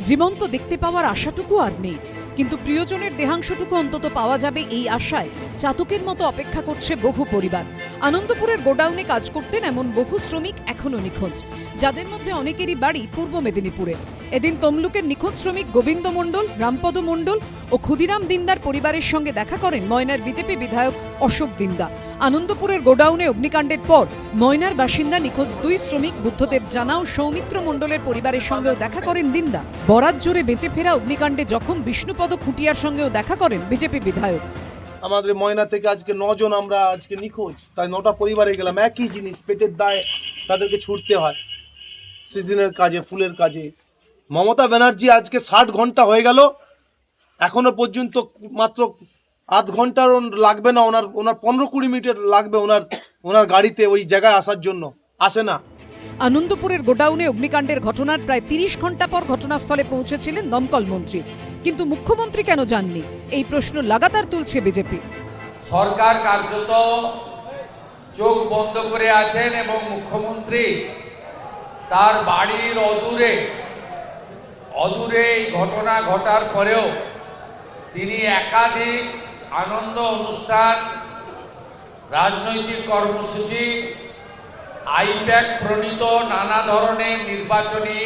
জীবন্ত দেখতে পাওয়ার আশাটুকু আর নেই, কিন্তু প্রিয়জনের দেহাংশটুকু অন্তত পাওয়া যাবে এই আশায় চাতকের মতো অপেক্ষা করছে বহু পরিবার। আনন্দপুরের গোডাউনে কাজ করতেন এমন বহু শ্রমিক এখনো নিখোঁজ, যাদের মধ্যে অনেকেরই বাড়ি পূর্ব মেদিনীপুরে। এদিন তমলুকের নিখোঁজ শ্রমিক গোবিন্দ মণ্ডল, রামপদ মণ্ডল ও ক্ষুদিরাম দিন্দার পরিবারের সঙ্গে দেখা করেন ময়নার বিজেপি বিধায়ক অশোক দিন্দা। আনন্দপুরের গোডাউনে অগ্নিকাণ্ডের পর ময়নার বাসিন্দা নিখোঁজ 2 শ্রমিক বুদ্ধদেব জানা ও সৌমিত্র মণ্ডলের পরিবারের সঙ্গেও দেখা করেন দিন্দা। বরাত জোরে বেঁচে ফেরা অগ্নিকাণ্ডে জখম বিষ্ণুপদ খুঁটিয়ার সঙ্গেও দেখা করেন বিজেপি বিধায়ক। আমাদের ময়না থেকে আজকে 9 জন আমরা আজকে নিখোঁজ, তাই 9টা পরিবারে গেলাম, একই জিনিস, পেটের দায়ে তাদেরকে ছুটতে হয় সিজনের কাজে, ফুলের কাজে। মমতা ব্যানার্জি আজকে 60 ঘন্টা হয়ে গেল, এখনো পর্যন্ত মাত্র আধ ঘন্টার লাগবে না, ওনার 15-20 মিনিট লাগবে ওনার গাড়িতে ওই জায়গায় আসার জন্য, আসে না। আনন্দপুরের গোডাউনে অগ্নিকাণ্ডের ঘটনার প্রায় 30 ঘন্টা পর ঘটনাস্থলে পৌঁছেছিলেন দমকল মন্ত্রী, কিন্তু মুখ্যমন্ত্রী কেন যাননি, এই প্রশ্ন লাগাতার তুলছে বিজেপি। সরকার কার্যত চোখ বন্ধ করে আছেন এবং মুখ্যমন্ত্রী তার বাড়ির অদূরে এই ঘটনা ঘটার পরেও তিনি একাধিক আনন্দ অনুষ্ঠান, রাজনৈতিক কর্মসূচি, আইপ্যাক প্রণীত নানা ধরনের নির্বাচনী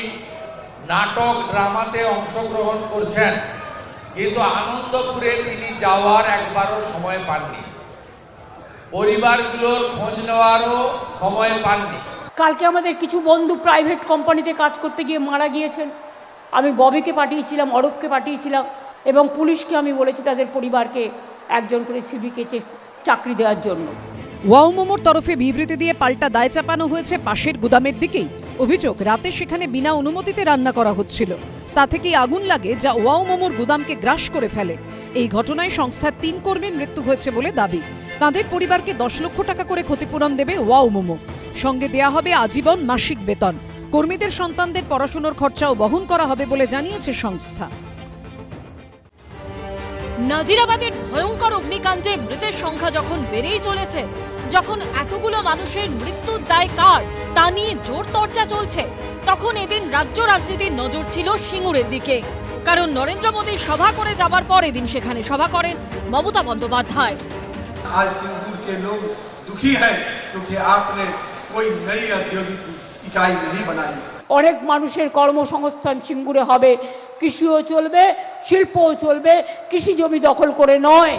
নাটক, ড্রামাতে অংশগ্রহণ করছেন, কিন্তু আনন্দপুরে তিনি যাওয়ার একবারও সময় পাননি, পরিবারগুলোর খোঁজ নেওয়ারও সময় পাননি। কালকে আমাদের কিছু বন্ধু প্রাইভেট কোম্পানিতে কাজ করতে গিয়ে মারা গিয়েছেন। আমি ববিকে পাঠিয়েছিলাম, অরূপকে পাঠিয়েছিলাম এবং পুলিশকে আমি বলেছি তাদের পরিবারকে একজন করে সিভিকে চাকরি দেওয়ার জন্য। ওয়াউমোমোর তরফে বিবৃতি দিয়ে পাল্টা দায় চাপানো হয়েছে পাশের গুদামের দিকেই। অভিযোগ, রাতে সেখানে বিনা অনুমতিতে রান্না করা হচ্ছিল, তা থেকেই আগুন লাগে, যা ওয়াউমোমোর গুদামকে গ্রাস করে ফেলে। এই ঘটনায় সংস্থার 3 কর্মীর মৃত্যু হয়েছে বলে দাবি। তাদের পরিবারকে 10 লক্ষ টাকা করে ক্ষতিপূরণ দেবে ওয়াউমোমো, সঙ্গে দেয়া হবে আজীবন মাসিক বেতন। কর্মীদের সন্তানদের পড়াশোনার খরচাও বহন করা হবে বলে জানিয়েছে সংস্থা। নাজিরাবাদের ভয়ঙ্কর অগ্নিকাণ্ডে মৃতের সংখ্যা যখন বেড়েই চলেছে, যখন এতগুলো মানুষের মৃত্যুর দায় কার তা নিয়ে জোর চর্চা চলছে, তখন এদিন রাজ্য রাজনীতির নজর ছিল সিঙ্গুরের দিকে। কারণ নরেন্দ্র মোদী সভা করে যাবার পর এদিন সেখানে সভা করেন মমতা বন্দ্যোপাধ্যায়। आज सिंगूर के लोग दुखी हैं क्योंकि आपने कोई नई औद्योगिक इकाई नहीं बनाई। অনেক মানুষের কর্মসংস্থান সিঙ্গুরে হবে, কৃষিও চলবে, শিল্পও চলবে, কৃষি জমি দখল করে নয়।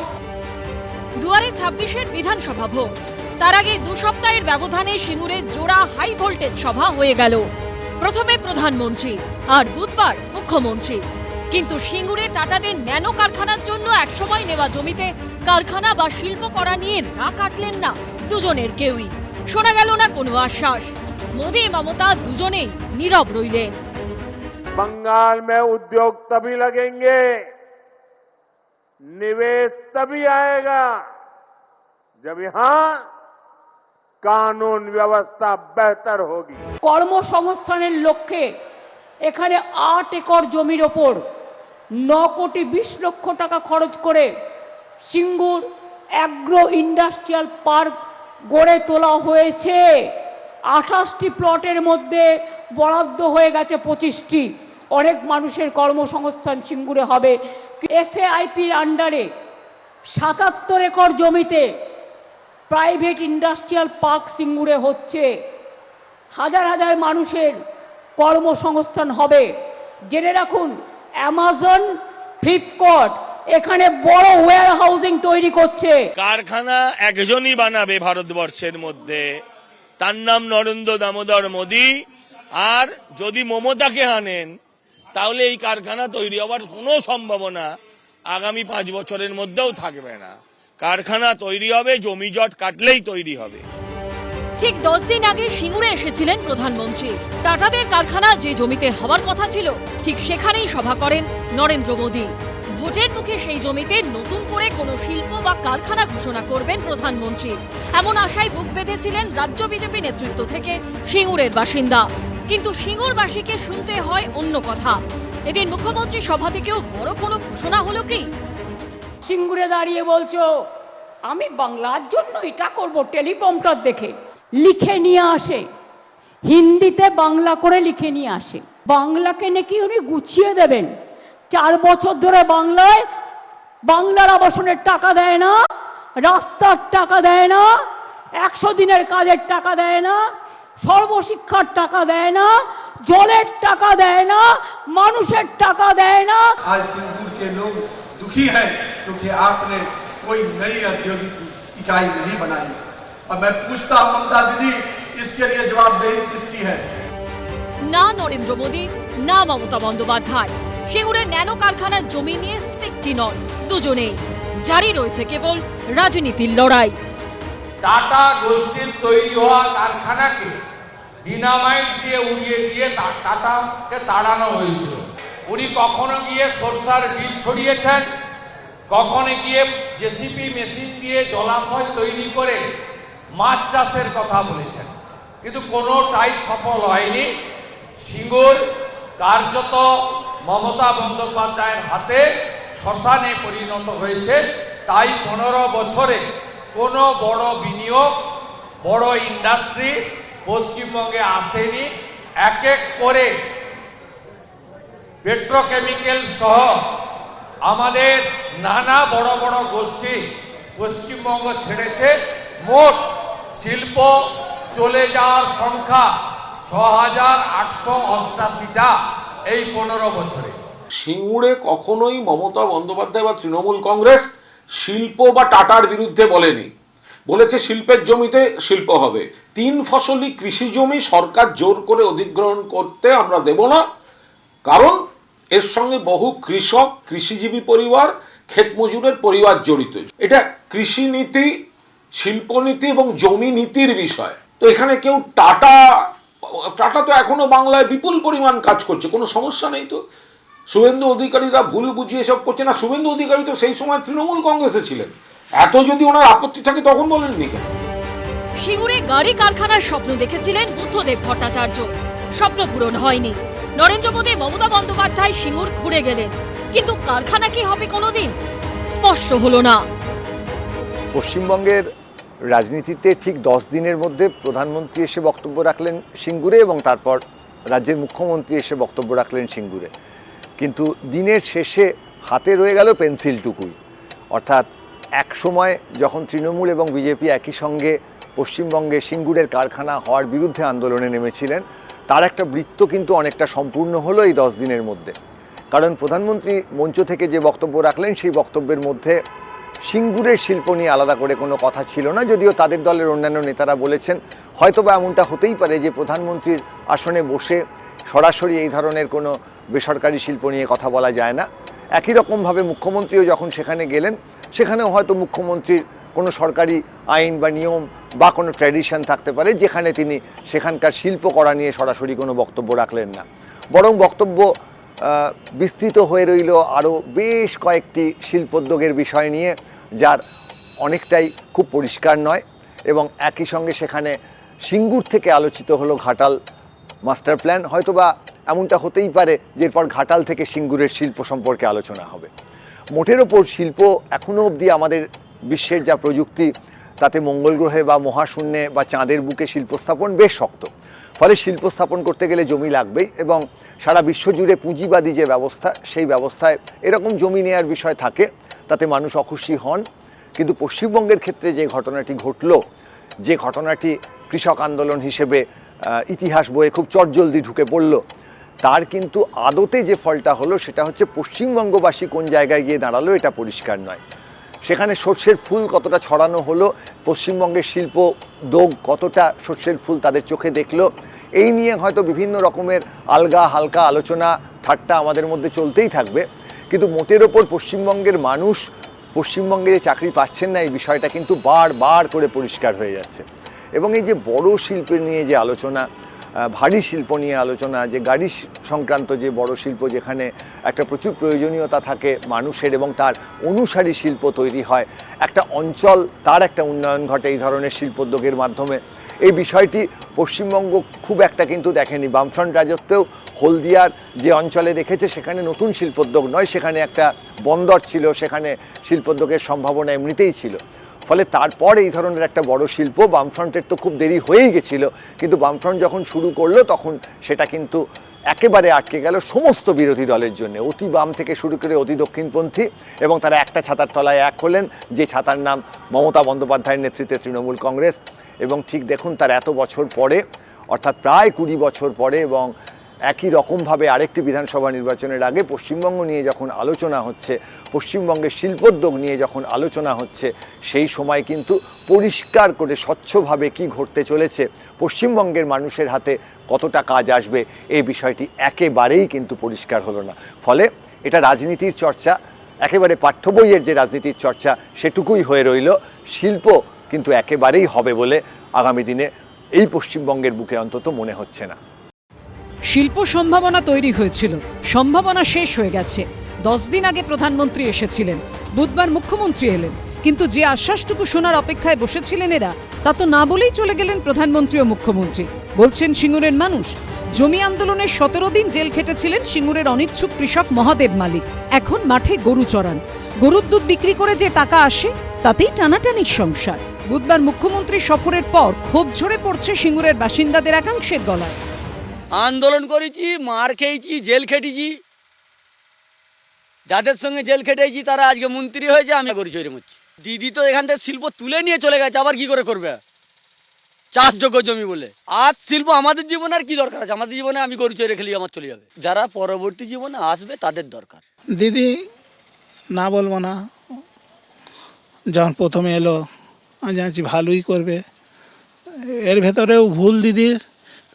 দুয়ারে 26-এর বিধানসভা ভোট, তার আগে 2 সপ্তাহের ব্যবধানে সিঙ্গুরে জোড়া হাই ভোল্টেজ সভা হয়ে গেল। প্রথমে প্রধানমন্ত্রী আর বুধবার মুখ্যমন্ত্রী, কিন্তু সিঙ্গুরে টাটাদের ন্যানো কারখানার জন্য একসময় নেওয়া জমিতে কারখানা বা শিল্প করা নিয়ে না কাটলেন না দুজনের কেউই। শোনা গেল না কোনো আশ্বাস। মোদী মমতা দুজনেই নীরব রইলেন। बंगाल में उद्योग तभी लगेंगे, निवेश तभी आएगा जब यहाँ कानून व्यवस्था बेहतर होगी। কর্মসংস্থানের লক্ষ্যে এখানে 8 একর জমির ওপর 9 কোটি 20 লক্ষ টাকা খরচ করে সিঙ্গুর অ্যাগ্রো ইন্ডাস্ট্রিয়াল পার্ক গড়ে তোলা হয়েছে। 28টি প্লটের মধ্যে বরাদ্দ হয়ে গেছে 25টি। অনেক মানুষের কর্মসংস্থান সিঙ্গুরে হবে। এসএআইপির আন্ডারে 77 একর জমিতে প্রাইভেট ইন্ডাস্ট্রিয়াল পার্ক সিঙ্গুরে হচ্ছে। হাজার হাজার মানুষের কর্মসংস্থান হবে। জেনে রাখুন, অ্যামাজন, ফ্লিপকার্ট এখানে বড় ওয়্যার হাউজিং তৈরি করছে। কারখানা একজনই বানাবে ভারতবর্ষের মধ্যে, তার নাম নরেন্দ্র দামোদর মোদী। আর যদি মমতাকে আনেন তাহলে এই কারখানা তৈরি হওয়ার কোনো সম্ভাবনা আগামী 5 বছরের মধ্যেও থাকবে না। কারখানা তৈরি হবে, জমি জট কাটলেই তৈরি হবে। ঠিক 10 দিন আগে সিঙ্গুরে এসেছিলেন প্রধানমন্ত্রী। টাটাদের কারখানা যে জমিতে হওয়ার কথা ছিল ঠিক সেখানেই সভা করেন নরেন্দ্র মোদী। ভোটের মুখে সেই জমিতে নতুন করে কোনো শিল্প বা কারখানা ঘোষণা করবেন প্রধানমন্ত্রী, এমন আশায় বুক বেঁধেছিলেন রাজ্য বিজেপি নেতৃত্ব থেকে সিঙ্গুরের বাসিন্দা। কিন্তু সিঙ্গুরবাসীকে শুনতে হয় অন্য কথা। এদিন মুখ্যমন্ত্রী সভা থেকেও বড় কোনো ঘোষণা হলো কি? সিঙ্গুরে দাঁড়িয়ে বলছো আমি বাংলার জন্য এটা করব, টেলিপ্রম্পটার দেখে লিখে নিয়ে আসে, হিন্দিতে বাংলা করে লিখে নিয়ে আসে। বাংলাকে নাকি উনি গুছিয়ে দেবেন। 4 বছর ধরে বাংলার আবাসনের টাকা দেয় না, রাস্তার টাকা দেয় না, 100 দিনের কাজের টাকা দেয় না, সর্বশিক্ষার টাকা দেয় না, জলের টাকা দেয় না, মানুষের টাকা দেয় না। आज सिंगूर के लोग दुखी हैं क्योंकि आपने कोई नई औद्योगिक इकाई नहीं बनाई। और मैं पूछता हूं ममता दीदी, इसके लिए जवाबदेही किसकी है? না নরেন্দ্র মোদী, না মমতা বন্দ্যোপাধ্যায়। সিঙ্গুরের ন্যানো কারখানার জমি নিয়ে স্পেকটি নন দুজনেই। জারি রয়েছে কেবল রাজনীতির লড়াই। টাটা গোষ্ঠীর তৈরি হওয়া কারখানাকে ডিনামাইট দিয়ে উড়িয়ে দিয়ে টাটাকে তাড়ানো হয়েছিল। উনি কখনো গিয়ে সরষার বীজ ছড়িয়েছেন, কখনো গিয়ে জেসিপি মেশিন দিয়ে জলাশয় তৈরি করে মাছ চাষের কথা বলেছেন, কিন্তু কোনোটাই সফল হয়নি। সিঙ্গুর কার্যত মমতা বন্দ্যোপাধ্যায়ের হাতে শ্মশানে পরিণত হয়েছে। তাই 15 বছরে কোনো বড় বিনিয়োগ, বড় ইন্ডাস্ট্রি পশ্চিমবঙ্গে আসেনি। এক এক করে পেট্রোকেমিক্যাল সহ আমাদের নানা বড় বড় গোষ্ঠী পশ্চিমবঙ্গ ছেড়েছে। মোট শিল্প চলে যাওয়ার সংখ্যা 6888টা এই 15 বছরে। সিঙ্গুরে কখনোই মমতা বন্দ্যোপাধ্যায় বা তৃণমূল কংগ্রেস শিল্প বা টাটার বিরুদ্ধে বলেনি, বলেছে শিল্পের জমিতে শিল্প হবে। 3 ফসলি কৃষি জমি সরকার জোর করে অধিগ্রহণ করতে আমরা দেব না, কারণ এর সঙ্গে বহু কৃষক, কৃষিজীবী পরিবার, ক্ষেত মজুরের পরিবার জড়িত। এটা কৃষি নীতি, শিল্পনীতি এবং জমি নীতির বিষয়। তো এখানে কেউ টাটা তো এখনো বাংলায় বিপুল পরিমাণ কাজ করছে, কোনো সমস্যা নেই। তো শুভেন্দু অধিকারীরা ভুল বুঝিয়ে এসব করছে না। শুভেন্দু অধিকারী তো সেই সময় তৃণমূল কংগ্রেসে ছিলেন, এত যদি ওনার আপত্তি থাকে তখন বলেননি কেন? সিঙ্গুরে গাড়ি কারখানার স্বপ্ন দেখেছিলেন বুদ্ধদেব ভট্টাচার্য, স্বপ্ন পূরণ হয়নি। নরেন্দ্র মোদী, মমতা বন্দ্যোপাধ্যায় সিঙ্গুর ঘুরে গেলেন, কিন্তু কারখানা কি হবে কোনোদিন স্পষ্ট হলো না। পশ্চিমবঙ্গের রাজনীতিতে ঠিক 10 দিনের মধ্যে প্রধানমন্ত্রী এসে বক্তব্য রাখলেন সিঙ্গুরে এবং তারপর রাজ্যের মুখ্যমন্ত্রী এসে বক্তব্য রাখলেন সিঙ্গুরে। কিন্তু দিনের শেষে হাতে রয়ে গেল পেন্সিলটুকুই। অর্থাৎ এক সময় যখন তৃণমূল এবং বিজেপি একই সঙ্গে পশ্চিমবঙ্গে সিঙ্গুরের কারখানা হওয়ার বিরুদ্ধে আন্দোলনে নেমেছিলেন, তার একটা বৃত্ত কিন্তু অনেকটা সম্পূর্ণ হলো এই 10 দিনের মধ্যে। কারণ প্রধানমন্ত্রী মঞ্চ থেকে যে বক্তব্য রাখলেন সেই বক্তব্যের মধ্যে সিঙ্গুরের শিল্প নিয়ে আলাদা করে কোনো কথা ছিল না, যদিও তাদের দলের অন্যান্য নেতারা বলেছেন হয়তোবা এমনটা হতেই পারে যে প্রধানমন্ত্রীর আসনে বসে সরাসরি এই ধরনের কোনো বেসরকারি শিল্প নিয়ে কথা বলা যায় না। একই রকমভাবে মুখ্যমন্ত্রীও যখন সেখানে গেলেন, সেখানেও হয়তো মুখ্যমন্ত্রীর কোনো সরকারি আইন বা নিয়ম বা কোনো ট্র্যাডিশন থাকতে পারে যেখানে তিনি সেখানকার শিল্প করা নিয়ে সরাসরি কোনো বক্তব্য রাখলেন না, বরং বক্তব্য বিস্তৃত হয়ে রইল আরও বেশ কয়েকটি শিল্পোদ্যোগের বিষয় নিয়ে, যার অনেকটাই খুব পরিষ্কার নয়। এবং একই সঙ্গে সেখানে সিঙ্গুর থেকে আলোচিত হলো ঘাটাল মাস্টার প্ল্যান। হয়তোবা এমনটা হতেই পারে যে এরপর ঘাটাল থেকে সিঙ্গুরের শিল্প সম্পর্কে আলোচনা হবে। মোটের ওপর শিল্প এখনও অবধি আমাদের বিশ্বের যা প্রযুক্তি, তাতে মঙ্গল গ্রহে বা মহাশূন্যে বা চাঁদের বুকে শিল্প স্থাপন বেশ শক্ত। ফলে শিল্প স্থাপন করতে গেলে জমি লাগবেই, এবং সারা বিশ্বজুড়ে পুঁজিবাদী যে ব্যবস্থা, সেই ব্যবস্থায় এরকম জমি নেওয়ার বিষয় থাকে, তাতে মানুষ অখুশি হন। কিন্তু পশ্চিমবঙ্গের ক্ষেত্রে যে ঘটনাটি ঘটল, যে ঘটনাটি কৃষক আন্দোলন হিসেবে ইতিহাস বইয়ে খুব চটজলদি ঢুকে পড়ল, তার কিন্তু আদতে যে ফলটা হলো সেটা হচ্ছে পশ্চিমবঙ্গবাসী কোন জায়গায় গিয়ে দাঁড়ালো এটা পরিষ্কার নয়। সেখানে সর্ষের ফুল কতটা ছড়ানো হলো, পশ্চিমবঙ্গের শিল্প উদ্যোগ কতটা সর্ষের ফুল তাদের চোখে দেখলো, এই নিয়ে হয়তো বিভিন্ন রকমের আলগা হালকা আলোচনা ঠাট্টা আমাদের মধ্যে চলতেই থাকবে। কিন্তু মোটের ওপর পশ্চিমবঙ্গের মানুষ পশ্চিমবঙ্গে যে চাকরি পাচ্ছেন না, এই বিষয়টা কিন্তু বারবার করে পরিষ্কার হয়ে যাচ্ছে। এবং এই যে বড় শিল্প নিয়ে যে আলোচনা, ভারী শিল্প নিয়ে আলোচনা, যে গাড়ি সংক্রান্ত যে বড় শিল্প যেখানে একটা প্রচুর প্রয়োজনীয়তা থাকে মানুষের এবং তার অনুসারী শিল্প তৈরি হয়, একটা অঞ্চল তার একটা উন্নয়ন ঘটে এই ধরনের শিল্পোদ্যোগের মাধ্যমে, এই বিষয়টি পশ্চিমবঙ্গ খুব একটা কিন্তু দেখেনি। বামফ্রন্ট রাজত্বেও হলদিয়ার যে অঞ্চলে দেখেছে সেখানে নতুন শিল্পোদ্যোগ নয়, সেখানে একটা বন্দর ছিল, সেখানে শিল্পোদ্যোগের সম্ভাবনা এমনিতেই ছিল। ফলে তারপর এই ধরনের একটা বড় শিল্প বামফ্রন্টের তো খুব দেরি হয়েই গেছিলো, কিন্তু বামফ্রন্ট যখন শুরু করলো তখন সেটা কিন্তু একেবারে আটকে গেল সমস্ত বিরোধী দলের জন্য, অতি বাম থেকে শুরু করে অতি দক্ষিণপন্থী, এবং তারা একটা ছাতার তলায় এক হলেন, যে ছাতার নাম মমতা বন্দ্যোপাধ্যায়ের নেতৃত্বে তৃণমূল কংগ্রেস। এবং ঠিক দেখুন তার এত বছর পরে, অর্থাৎ প্রায় 20 বছর পরে, এবং একই রকমভাবে আরেকটি বিধানসভা নির্বাচনের আগে পশ্চিমবঙ্গ নিয়ে যখন আলোচনা হচ্ছে, পশ্চিমবঙ্গের শিল্পোদ্যোগ নিয়ে যখন আলোচনা হচ্ছে, সেই সময় কিন্তু পরিষ্কার করে স্বচ্ছভাবে কি ঘটতে চলেছে, পশ্চিমবঙ্গের মানুষের হাতে কতটা কাজ আসবে, এই বিষয়টি একেবারেই কিন্তু পরিষ্কার হলো না। ফলে এটা রাজনীতির চর্চা, একেবারে পাঠ্য বইয়ের যে রাজনীতির চর্চা সেটুকুই হয়ে রইল, শিল্প কিন্তু একেবারেই হবে বলে আগামী দিনে এই পশ্চিমবঙ্গের বুকে অন্তত মনে হচ্ছে না। শিল্প সম্ভাবনা তৈরি হয়েছিল, সম্ভাবনা শেষ হয়ে গেছে। 10 দিন আগে প্রধানমন্ত্রী এসেছিলেন, বুধবার মুখ্যমন্ত্রী এলেন, কিন্তু যে আশ্বাসটুকু শোনার অপেক্ষায় বসেছিলেন এরা, তা তো না বলেই চলে গেলেন প্রধানমন্ত্রী ও মুখ্যমন্ত্রী। বলছেন সিঙ্গুরের মানুষ। জমি আন্দোলনের 17 দিন জেল খেটেছিলেন সিঙ্গুরের অনিচ্ছুক কৃষক মহাদেব মালিক। এখন মাঠে গরু চড়ান, গরুর দুধ বিক্রি করে যে টাকা আসে তাতেই টানাটানির সংসার। বুধবার মুখ্যমন্ত্রী সফরের পর ক্ষোভ ঝরে পড়ছে সিঙ্গুরের বাসিন্দাদের একাংশের গলায়। আন্দোলন করেছি, মার খেয়েছি, জেল খেটেছি, যাদের সঙ্গে জেল খেটেছি তারা আজকে মন্ত্রী হয়েছে, আমি গরু চড়ে মরছি। দিদি তো এখান থেকে শিল্প তুলে নিয়ে চলে গেছে, আবার কি করে করবে চাষযোগ্য জমি বলে। আজ শিল্প আমাদের জীবনে আর কি দরকার আছে? আমাদের জীবনে আমি গরু চড়ে খেলি আমার চলে যাবে, যারা পরবর্তী জীবনে আসবে তাদের দরকার। দিদি না বলবো না, যখন প্রথমে এলো আমি জানছি ভালোই করবে, এর ভেতরেও ভুল দিদির।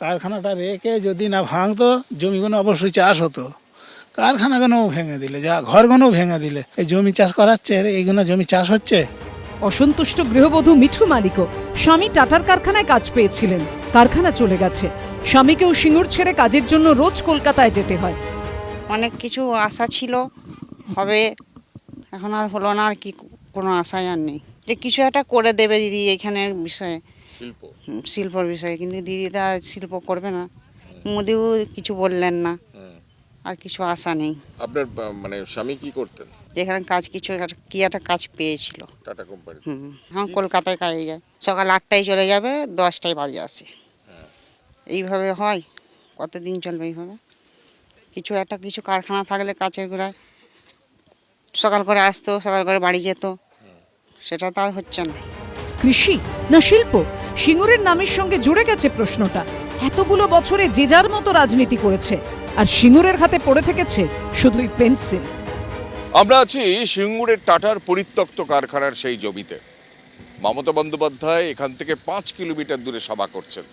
কারখানাটা রেখে যদি না ভাঙতো জমিগুলো অবশ্যই চাষ হতো, কারখানাগুলোও ভেঙে দিলে, যা ঘরগুলোও ভেঙে দিলে, এই জমি চাষ করাচ্ছে, এইগুলো জমি চাষ হচ্ছে। অসন্তুষ্ট গৃহবধূ মিঠু মালিকও স্বামী টাটার কারখানায় কাজ পেয়েছিলেন, কারখানা চলে গেছে। স্বামীকেও সিঙ্গুর ছেড়ে কাজের জন্য রোজ কলকাতায় যেতে হয়। অনেক কিছু আশা ছিল হবে, এখন আর হলো না, আর কি কোনো আশাই আর নেই যে কিছু একটা করে দেবে দিদি এখানের বিষয়ে, শিল্পর বিষয়ে। কিন্তু দিদিটা শিল্প করবে না, মোদিও কিছু বললেন না, আর কিছু আশা নেই। আপনার মানে স্বামী কি করতেন? এখানে কাজ কিছু কি একটা কাজ পেয়েছিল টাটা কোম্পানি। হ্যাঁ, কলকাতায় কাজে যায়, সকাল 8টায় চলে যাবে, 10টায় বাড়ি আসে। এইভাবে হয়, কতদিন চলবে এইভাবে? কিছু কারখানা থাকলে কাছের গোড়ায় সকাল করে আসতো, সকাল করে বাড়ি যেত, সেটা তো আর হচ্ছে না। কৃষি না শিল্প, সিঙ্গুরের নামের সঙ্গে জুড়ে গেছে প্রশ্নটা। এতগুলো বছরে যে যার মতো রাজনীতি করেছে, আর সিঙ্গুরের হাতে পড়ে থেকেছে শুধুই পেন্সিল। আমরা আছি সিঙ্গুরের টাটার পরিত্যক্ত কারখানার সেই জমিতে। মমতা বন্দ্যোপাধ্যায় এখান থেকে 5 কিলোমিটার দূরে সভা করছেন।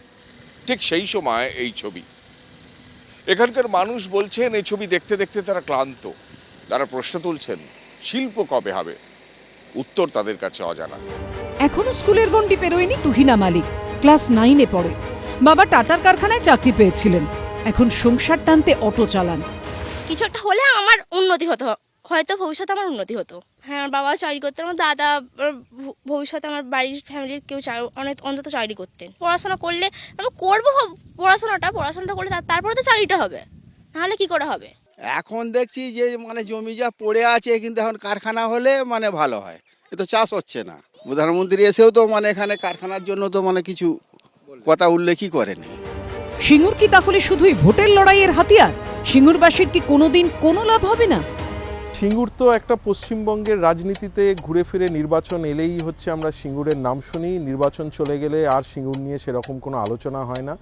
ঠিক সেই সময় এই ছবি। এখানকার মানুষ বলছেন এই ছবি দেখতে দেখতে তারা ক্লান্ত। তারা প্রশ্ন তুলছেন শিল্প কবে হবে? উত্তর তাদের কাছে অজানা। এখনো স্কুলের গণ্ডি পেরোয়নি তুহিনা মালিক, ক্লাস 9-এ পড়ে। বাবা টাটার কারখানায় চাকরি পেয়েছিলেন, এখন সংসার টানতে অটো চালান। কিছু একটা হলে আমার উন্নতি হতো, হয়তো ভবিষ্যতে আমার উন্নতি হতো। হ্যাঁ, আমার বাবা চাকরি করতেন, আমার দাদা ভবিষ্যতে আমার বাড়ির ফ্যামিলির কেউ অনেক অন্তত চাকরি করতেন। পড়াশোনা করলে আমি করবো, পড়াশোনাটা করলে তারপরে তো চাকরিটা হবে, নাহলে কি করে হবে? এখন দেখছি যে মানে জমি যা পড়ে আছে, কিন্তু এখন কারখানা হলে মানে ভালো হয়, এ তো চাষ হচ্ছে না। প্রধানমন্ত্রী এসেও তো মানে এখানে কারখানার জন্য তো মানে কিছু কথা উল্লেখই করেনি। সিঙ্গুর কি তাহলে শুধুই ভোটের লড়াইয়ের হাতিয়ার? সিঙ্গুরবাসীর কি কোনোদিন কোনো লাভ হবে না? সিঙ্গুর তো একটা পশ্চিমবঙ্গের রাজনীতিতে ঘুরে ফিরে নির্বাচন এলেই হচ্ছে আমরা সিঙ্গুরের নাম শুনি, নির্বাচন চলে গেলে আর সিঙ্গুর নিয়ে সেরকম কোনো আলোচনা হয় না।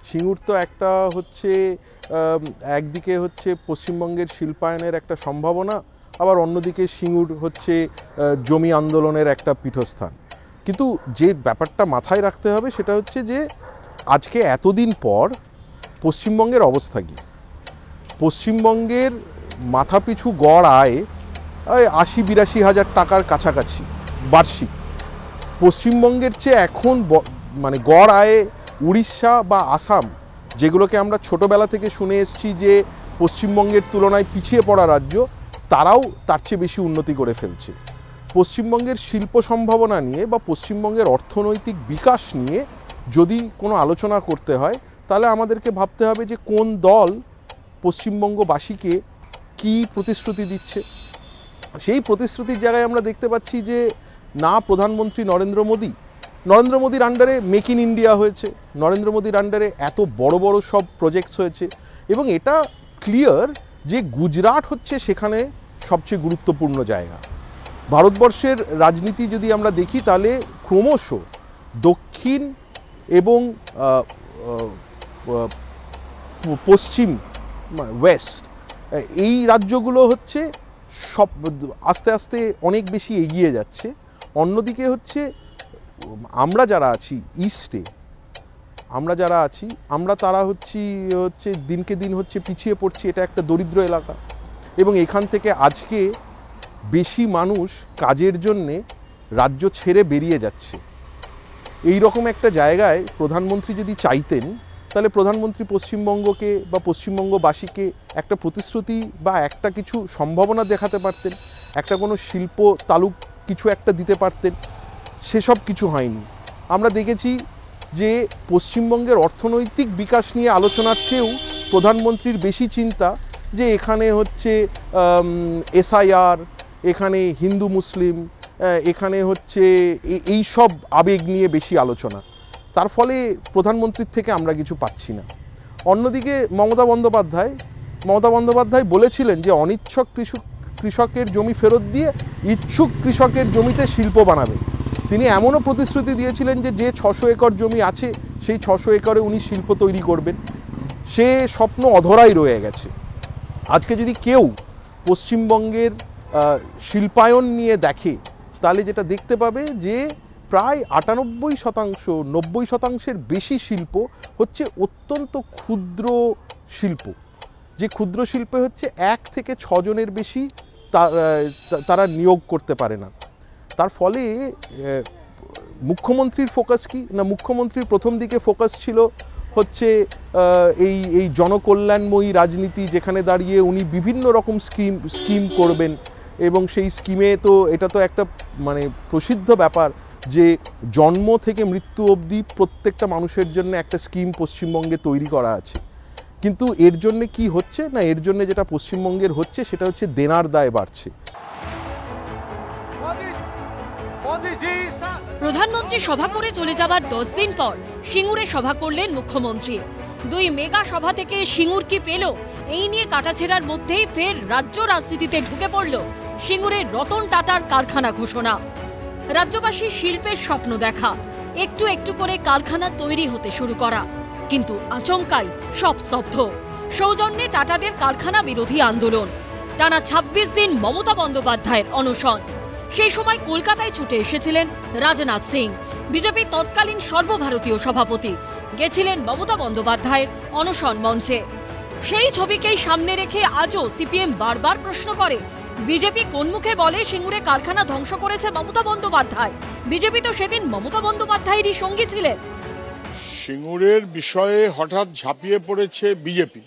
সিঙ্গুর তো একটা হচ্ছে একদিকে হচ্ছে পশ্চিমবঙ্গের শিল্পায়নের একটা সম্ভাবনা, আবার অন্যদিকে সিঙ্গুর হচ্ছে জমি আন্দোলনের একটা পীঠস্থান। কিন্তু যে ব্যাপারটা মাথায় রাখতে হবে সেটা হচ্ছে যে আজকে এতদিন পর পশ্চিমবঙ্গের অবস্থা কী। পশ্চিমবঙ্গের মাথাপিছু গড় আয় 80-82 হাজার টাকার কাছাকাছি বার্ষিক। পশ্চিমবঙ্গের চেয়ে এখন মানে গড় আয়ে উড়িষ্যা বা আসাম, যেগুলোকে আমরা ছোটোবেলা থেকে শুনে এসেছি যে পশ্চিমবঙ্গের তুলনায় পিছিয়ে পড়া রাজ্য, তারাও তার চেয়ে বেশি উন্নতি করে ফেলছে। পশ্চিমবঙ্গের শিল্প সম্ভাবনা নিয়ে বা পশ্চিমবঙ্গের অর্থনৈতিক বিকাশ নিয়ে যদি কোনো আলোচনা করতে হয়, তাহলে আমাদেরকে ভাবতে হবে যে কোন দল পশ্চিমবঙ্গবাসীকে কী প্রতিশ্রুতি দিচ্ছে। সেই প্রতিশ্রুতির জায়গায় আমরা দেখতে পাচ্ছি যে না প্রধানমন্ত্রী নরেন্দ্র মোদির আন্ডারে মেক ইন ইন্ডিয়া হয়েছে, নরেন্দ্র মোদির আন্ডারে এত বড় বড় সব প্রজেক্টস হয়েছে, এবং এটা ক্লিয়ার যে গুজরাট হচ্ছে সেখানে সবচেয়ে গুরুত্বপূর্ণ জায়গা। ভারতবর্ষের রাজনীতি যদি আমরা দেখি তাহলে ক্রমশ দক্ষিণ এবং পশ্চিম ওয়েস্ট এই রাজ্যগুলো হচ্ছে সব আস্তে আস্তে অনেক বেশি এগিয়ে যাচ্ছে। অন্যদিকে হচ্ছে আমরা যারা আছি ইস্টে, আমরা তারা হচ্ছে দিনকে দিন হচ্ছে পিছিয়ে পড়ছি। এটা একটা দরিদ্র এলাকা, এবং এখান থেকে আজকে বেশি মানুষ কাজের জন্যে রাজ্য ছেড়ে বেরিয়ে যাচ্ছে। এই রকম একটা জায়গায় প্রধানমন্ত্রী যদি চাইতেন, তাহলে প্রধানমন্ত্রী পশ্চিমবঙ্গকে বা পশ্চিমবঙ্গবাসীকে একটা প্রতিশ্রুতি বা একটা কিছু সম্ভাবনা দেখাতে পারতেন, একটা কোনো শিল্প তালুক কিছু একটা দিতে পারতেন। সেসব কিছু হয়নি। আমরা দেখেছি যে পশ্চিমবঙ্গের অর্থনৈতিক বিকাশ নিয়ে আলোচনার চেয়েও প্রধানমন্ত্রীর বেশি চিন্তা যে এখানে হচ্ছে SIR, এখানে হিন্দু মুসলিম, এখানে হচ্ছে এই সব আবেগ নিয়ে বেশি আলোচনা। তার ফলে প্রধানমন্ত্রীর থেকে আমরা কিছু পাচ্ছি না। অন্যদিকে মমতা বন্দ্যোপাধ্যায় বলেছিলেন যে অনিচ্ছক কৃষকের জমি ফেরত দিয়ে ইচ্ছুক কৃষকের জমিতে শিল্প বানাবে। তিনি এমনও প্রতিশ্রুতি দিয়েছিলেন যে 600 একর জমি আছে সেই 600 একরে উনি শিল্প তৈরি করবেন। সে স্বপ্ন অধরাই রয়ে গেছে। আজকে যদি কেউ পশ্চিমবঙ্গের শিল্পায়ন নিয়ে দেখে, তাহলে যেটা দেখতে পাবে যে প্রায় 98-90% বেশি শিল্প হচ্ছে অত্যন্ত ক্ষুদ্র শিল্প, যে ক্ষুদ্র শিল্পে হচ্ছে 1 থেকে 6 জনের বেশি তারা নিয়োগ করতে পারে না। তার ফলে মুখ্যমন্ত্রীর ফোকাস কি না, মুখ্যমন্ত্রীর প্রথম দিকে ফোকাস ছিল হচ্ছে এই জনকল্যাণময়ী রাজনীতি, যেখানে দাঁড়িয়ে উনি বিভিন্ন রকম স্কিম করবেন, এবং সেই স্কিমে তো এটা তো একটা মানে প্রসিদ্ধ ব্যাপার যে জন্ম থেকে মৃত্যু অবধি প্রত্যেকটা মানুষের জন্য একটা স্কিম পশ্চিমবঙ্গে তৈরি করা আছে। কিন্তু এর জন্য কি হচ্ছে না, এর জন্য যেটা পশ্চিমবঙ্গের হচ্ছে সেটা হচ্ছে দেনার দায় বাড়ছে। প্রধানমন্ত্রী সভা করে চলে যাবার 10 দিন পর সিঙ্গুরে সভা করলেন মুখ্যমন্ত্রী। 2 মেগা সভা থেকে সিঙ্গুর কি পেল, এই নিয়ে কাটাছেড়ার মধ্যেই ফের রাজ্য রাজনীতিতে ঢুকে পড়ল সিঙ্গুরের রতন টাটার কারখানা ঘোষণা। রাজ্যবাসী শিল্পের স্বপ্ন দেখা, একটু একটু করে কারখানা তৈরি হতে শুরু করা, কিন্তু আচমকাই সব স্তব্ধ। সৌজন্যে টাটাদের কারখানা বিরোধী আন্দোলন, টানা 26 দিন মমতা বন্দ্যোপাধ্যায়ের অনশন। সেই সময় কলকাতায় ছুটে এসেছিলেন রাজনাথ সিং, বিজেপি তৎকালীন সর্বভারতীয় সভাপতি, গেছিলেন মমতা বন্দ্যোপাধ্যায়ের অনশন মঞ্চে। সেই ছবিকেই সামনে রেখে আজও সিপিএম বারবার প্রশ্ন করে, বিজেপি কোন মুখে বলে সিঙ্গুরে কারখানা ধ্বংস করেছে মমতা বন্দ্যোপাধ্যায়? বিজেপি তো সেদিন মমতা বন্দ্যোপাধ্যায়েরই সঙ্গী ছিলেন। সিঙ্গুরের বিষয়ে হঠাৎ ঝাঁপিয়ে পড়েছে বিজেপি,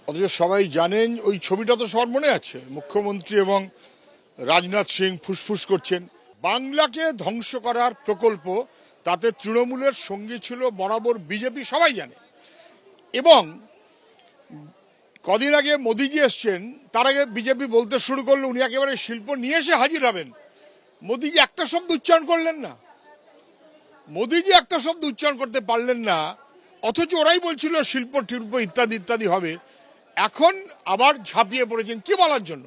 অথচ সবাই জানেন ওই ছবিটা তো সবার মনে আছে, মুখ্যমন্ত্রী এবং রাজনাথ সিং ফুসফুস করছেন বাংলাকে ধ্বংস করার প্রকল্প, তাতে তৃণমূলের সঙ্গী ছিল বরাবর বিজেপি, সবাই জানে। এবং কদিন আগে মোদিজি এসছেন, তার আগে বিজেপি বলতে শুরু করলো উনি একেবারে শিল্প নিয়ে এসে হাজির হবেন। মোদিজি একটা শব্দ উচ্চারণ করলেন না, মোদিজি একটা শব্দ উচ্চারণ করতে পারলেন না, অথচ ওরাই বলছিল শিল্প টিল্প ইত্যাদি ইত্যাদি হবে। এখন আবার ঝাঁপিয়ে পড়েছেন কি বলার জন্য?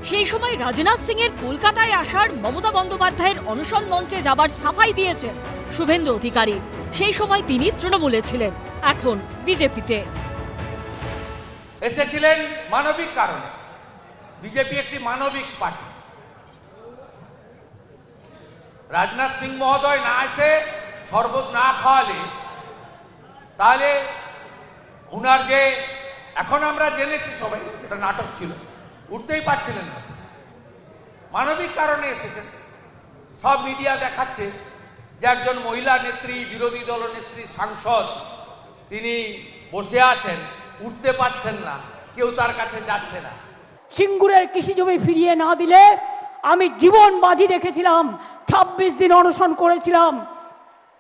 সেই সময় রাজনাথ সিং এর কলকাতায় আসার, মমতা বন্দ্যোপাধ্যায়ের অনশন মঞ্চে যাবার সাফাই দিয়েছেন শুভেন্দু অধিকারী। সেই সময় তিনি তৃণমূলে ছিলেন, এখন বিজেপিতে। এসেছিলেন মানবিক কারণে। বিজেপি একটি মানবিক পার্টি। রাজনাথ সিং মহোদয় না এসে শরবত না খাওয়ালে, তাহলে উনার যে এখন আমরা জেনেছি সবাই এটা নাটক ছিল, উঠতেই পারছিলেন না। মানবিক কারণে এসেছেন। সব মিডিয়া দেখাচ্ছে যে একজন মহিলা নেত্রী, বিরোধী দলনেত্রী, সাংসদ, তিনি বসে আছেন, উঠতে পারছেন না, কেউ তার কাছে যাচ্ছে না। সিঙ্গুরের কৃষি জমি ফিরিয়ে না দিলে আমি জীবন বাজি রেখেছিলাম, 26 দিন অনশন করেছিলাম,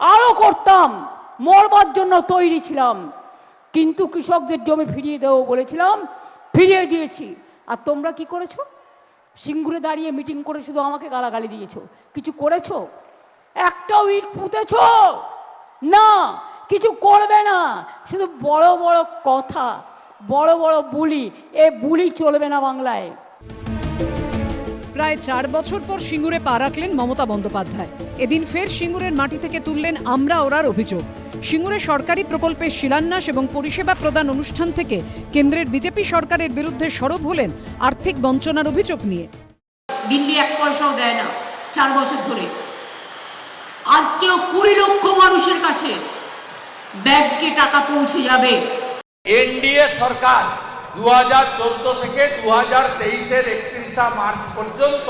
আরো করতাম, মরবার জন্য তৈরি ছিলাম, কিন্তু কৃষকদের জমি ফিরিয়ে দেবো বলেছিলাম, ফিরিয়ে দিয়েছি। আর তোমরা কি করেছো? সিঙ্গুরে দাঁড়িয়ে মিটিং করে শুধু আমাকে গালাগালি দিয়েছো, কিছু করেছো? একটাও ইট পুঁতেছো না, কিছু করবে না, শুধু বড় বড় কথা, বড় বড় বুলি। এ বুলি চলবে না বাংলায়। প্রায় 4 বছর পর সিঙ্গুরে পা রাখলেন মমতা বন্দ্যোপাধ্যায়। এদিন ফের সিঙ্গুরের মাটি থেকে তুললেন আমরা ওরার অভিযোগ। সিঙ্গুরে সরকারি প্রকল্পের শিলান্যাস এবং পরিষেবা প্রদান অনুষ্ঠান থেকে কেন্দ্রের বিজেপি সরকারের বিরুদ্ধে সরব হলেন আর্থিক বঞ্চনার অভিযোগ নিয়ে। দিল্লি 1 পয়সাও দেয় না 4 বছর ধরে। আজকেও 20 লক্ষ মানুষের কাছে ব্যাংকে টাকা পৌঁছে যাবে। এনডিএ সরকার 2014 থেকে 2023-এর 31 মার্চ পর্যন্ত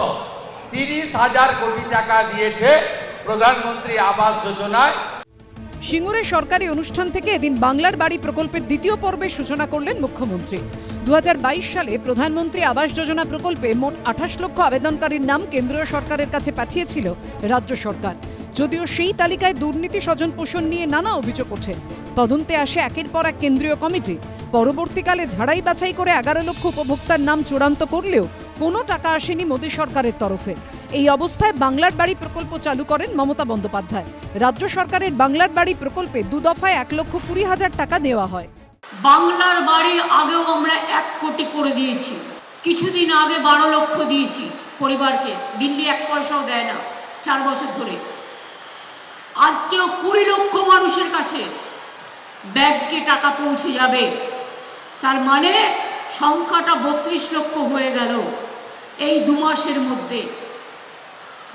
30,000 কোটি টাকা দিয়েছে প্রধানমন্ত্রী আবাস যোজনায়। সিঙ্গুরে সরকারি অনুষ্ঠান থেকে এদিন বাংলার বাড়ি প্রকল্পের দ্বিতীয় পর্বের সূচনা করলেন মুখ্যমন্ত্রী। 2022 সালে প্রধানমন্ত্রী আবাস যোজনা প্রকল্পে মোট 28 লক্ষ আবেদনকারীর নাম কেন্দ্রীয় সরকারের কাছে পাঠিয়েছিল রাজ্য সরকার। যদিও সেই তালিকায় দুর্নীতি, স্বজন পোষণ নিয়ে নানা অভিযোগ ওঠে। তদন্তে আসে একের পর এক কেন্দ্রীয় কমিটি। পরবর্তীকালে ঝাড়াই বাছাই করে 11 লক্ষ উপভোক্তার নাম চূড়ান্ত করলেও কোনো টাকা আসেনি মোদী সরকারের তরফে। এই অবস্থায় বাংলার বাড়ি প্রকল্প চালু করেন মমতা বন্দ্যোপাধ্যায়। রাজ্য সরকারের বাংলার বাড়ি প্রকল্পে 2 দফায় 1,20,000 টাকা দেওয়া হয়। বাংলার বাড়ি আগেও আমরা 1 কোটি করে দিয়েছি, কিছুদিন আগে 12 লক্ষ দিয়েছি পরিবারকে। দিল্লি 1 পয়সাও দেয় না 4 বছর ধরে। আজকেও 20 লক্ষ মানুষের কাছে ব্যাংকে টাকা পৌঁছে যাবে। তার মানে সংখ্যাটা 32 লক্ষ হয়ে গেল এই 2 মাসের মধ্যে।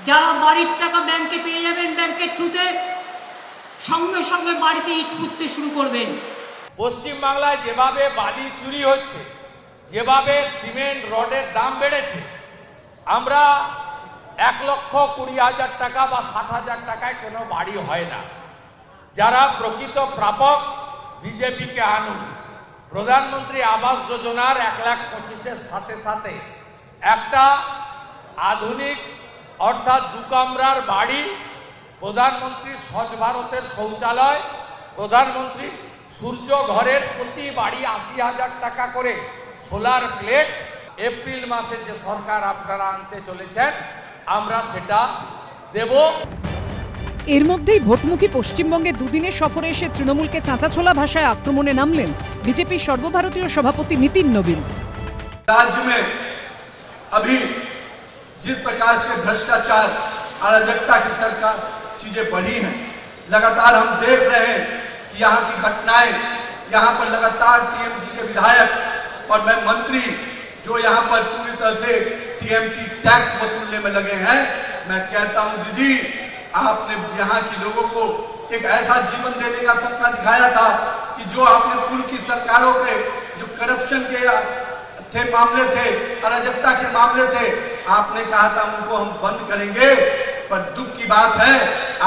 যারা বাড়ির টাকা ব্যাংকে পেয়ে যাবেন, ব্যাংকের থ্রুতে সঙ্গে সঙ্গে বাড়িতে ইট পুঁততে শুরু করবেন। পশ্চিমবাংলায় যেভাবে বালি চুরি হচ্ছে, যেভাবে সিমেন্ট রডের দাম বেড়েছে, আমরা 1,20,000 টাকা বা 60,000 টাকায় কোনো বাড়ি হয় না। যারা প্রকৃত প্রাপক বিজেপিকে আনুন। প্রধানমন্ত্রী আবাস যোজনার 1,25,000-এর সাথে সাথে একটা আধুনিক অর্থাৎ 2 কামরার বাড়ি, প্রধানমন্ত্রী স্বচ্ছ ভারতের শৌচালয়, প্রধানমন্ত্রী সূর্য ঘরের প্রতি বাড়ি 80,000 টাকা করে সোলার প্লেট, এপ্রিল মাসে যে সরকার আপনারা আনতে চলেছেন আমরা সেটা দেব। এর মধ্যেই ভোটমুখী পশ্চিমবঙ্গে 2 দিনের সফরে এসে তৃণমূলকে চাঁচাছোলা ভাষায় আক্রমণে নামলেন বিজেপির সর্বভারতীয় সভাপতি নীতিন নবীন। राज्य में अभी जिस प्रकार से भ्रष्टाचार, अराजकता की सरकार चीजें बढ़ी हैं, लगातार हम देख रहे हैं कि यहाँ की घटनाएं, यहाँ पर लगातार टीएमसी के विधायक और मैं मंत्री जो यहाँ पर पूरी तरह से टीएमसी टैक्स वसूलने में लगे हैं। मैं कहता हूँ दीदी, आपने यहाँ के लोगों को एक ऐसा जीवन देने का सपना दिखाया था कि जो आपने पूर्व की सरकारों के जो करप्शन के थे मामले थे, अराजकता के मामले थे, आपने कहा था उनको हम बंद करेंगे। पर दुख की बात है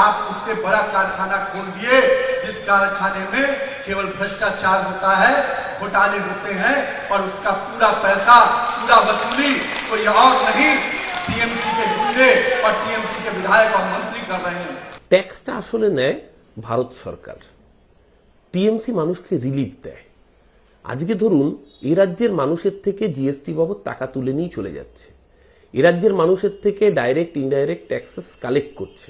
आप उससे बड़ा कारखाना खोल दिए जिस कारखाने में केवल भ्रष्टाचार होता है, घोटाले होते हैं और उसका पूरा पैसा, पूरा वसूली कोई और नहीं टीएमसी के गुंडे और टीएमसी के विधायक और मंत्री कर रहे हैं। ট্যাক্সটা আসলে নেয় ভারত সরকার, টিএমসি মানুষকে রিলিফ দেয়। আজকে ধরুন এ রাজ্যের মানুষের থেকে জিএসটি বাবদ টাকা তুলে নিয়ে চলে যাচ্ছে, এ রাজ্যের মানুষের থেকে ডাইরেক্ট ইনডাইরেক্ট ট্যাক্সেস কালেক্ট করছে,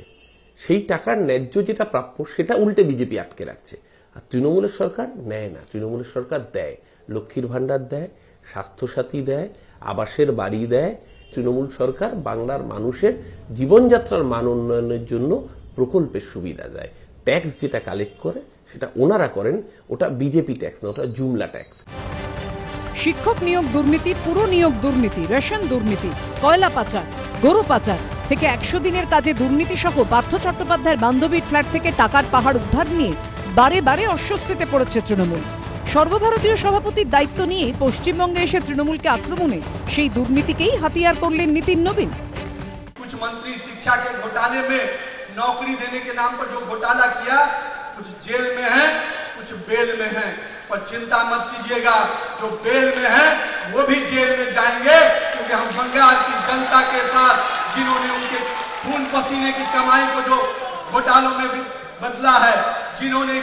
সেই টাকার ন্যায্য যেটা প্রাপ্য সেটা উল্টে বিজেপি আটকে রাখছে। আর তৃণমূলের সরকার নেয় না, তৃণমূলের সরকার দেয়, লক্ষ্মীর ভাণ্ডার দেয়, স্বাস্থ্যসাথী দেয়, আবাসের বাড়ি দেয়। তৃণমূল সরকার বাংলার মানুষের জীবনযাত্রার মান উন্নয়নের জন্য প্রকল্পের সুবিধা দেয়। ট্যাক্স যেটা কালেক্ট করে সেটা ওনারা করেন, ওটা বিজেপি ট্যাক্স না, ওটা জুমলা ট্যাক্স। শিক্ষক নিয়োগ দুর্নীতি, পুরো নিয়োগ দুর্নীতি, রেশন দুর্নীতি, কয়লা পাচার, গরু পাচার থেকে 100 দিনের কাজে দুর্নীতি সহ পার্থ চট্টোপাধ্যায়ের বান্ধবীর ফ্ল্যাট থেকে টাকার পাহাড় উদ্ধার নিয়ে বারে বারে অস্বস্তিতে পড়েছে তৃণমূল। সর্বভারতীয় সভাপতির দায়িত্ব নিয়ে পশ্চিমবঙ্গে এসে তৃণমূলকে আক্রমণে সেই দুর্নীতিকেই হাতিয়ার করলেন নীতিন নবীন। कुछ मंत्री शिक्षा के घोटाले में नौकरी देने के नाम पर जो घोटाला किया, कुछ जेल में है, कुछ बेल में है। पर चिंता मत कीजिएगा, जो बेल में है वो भी जेल में जाएंगे, क्योंकि हम बंगाल की जनता के साथ, जिन्होंने उनके खून पसीने की कमाई को जो घोटालों में भी बदला है, जिन्होंने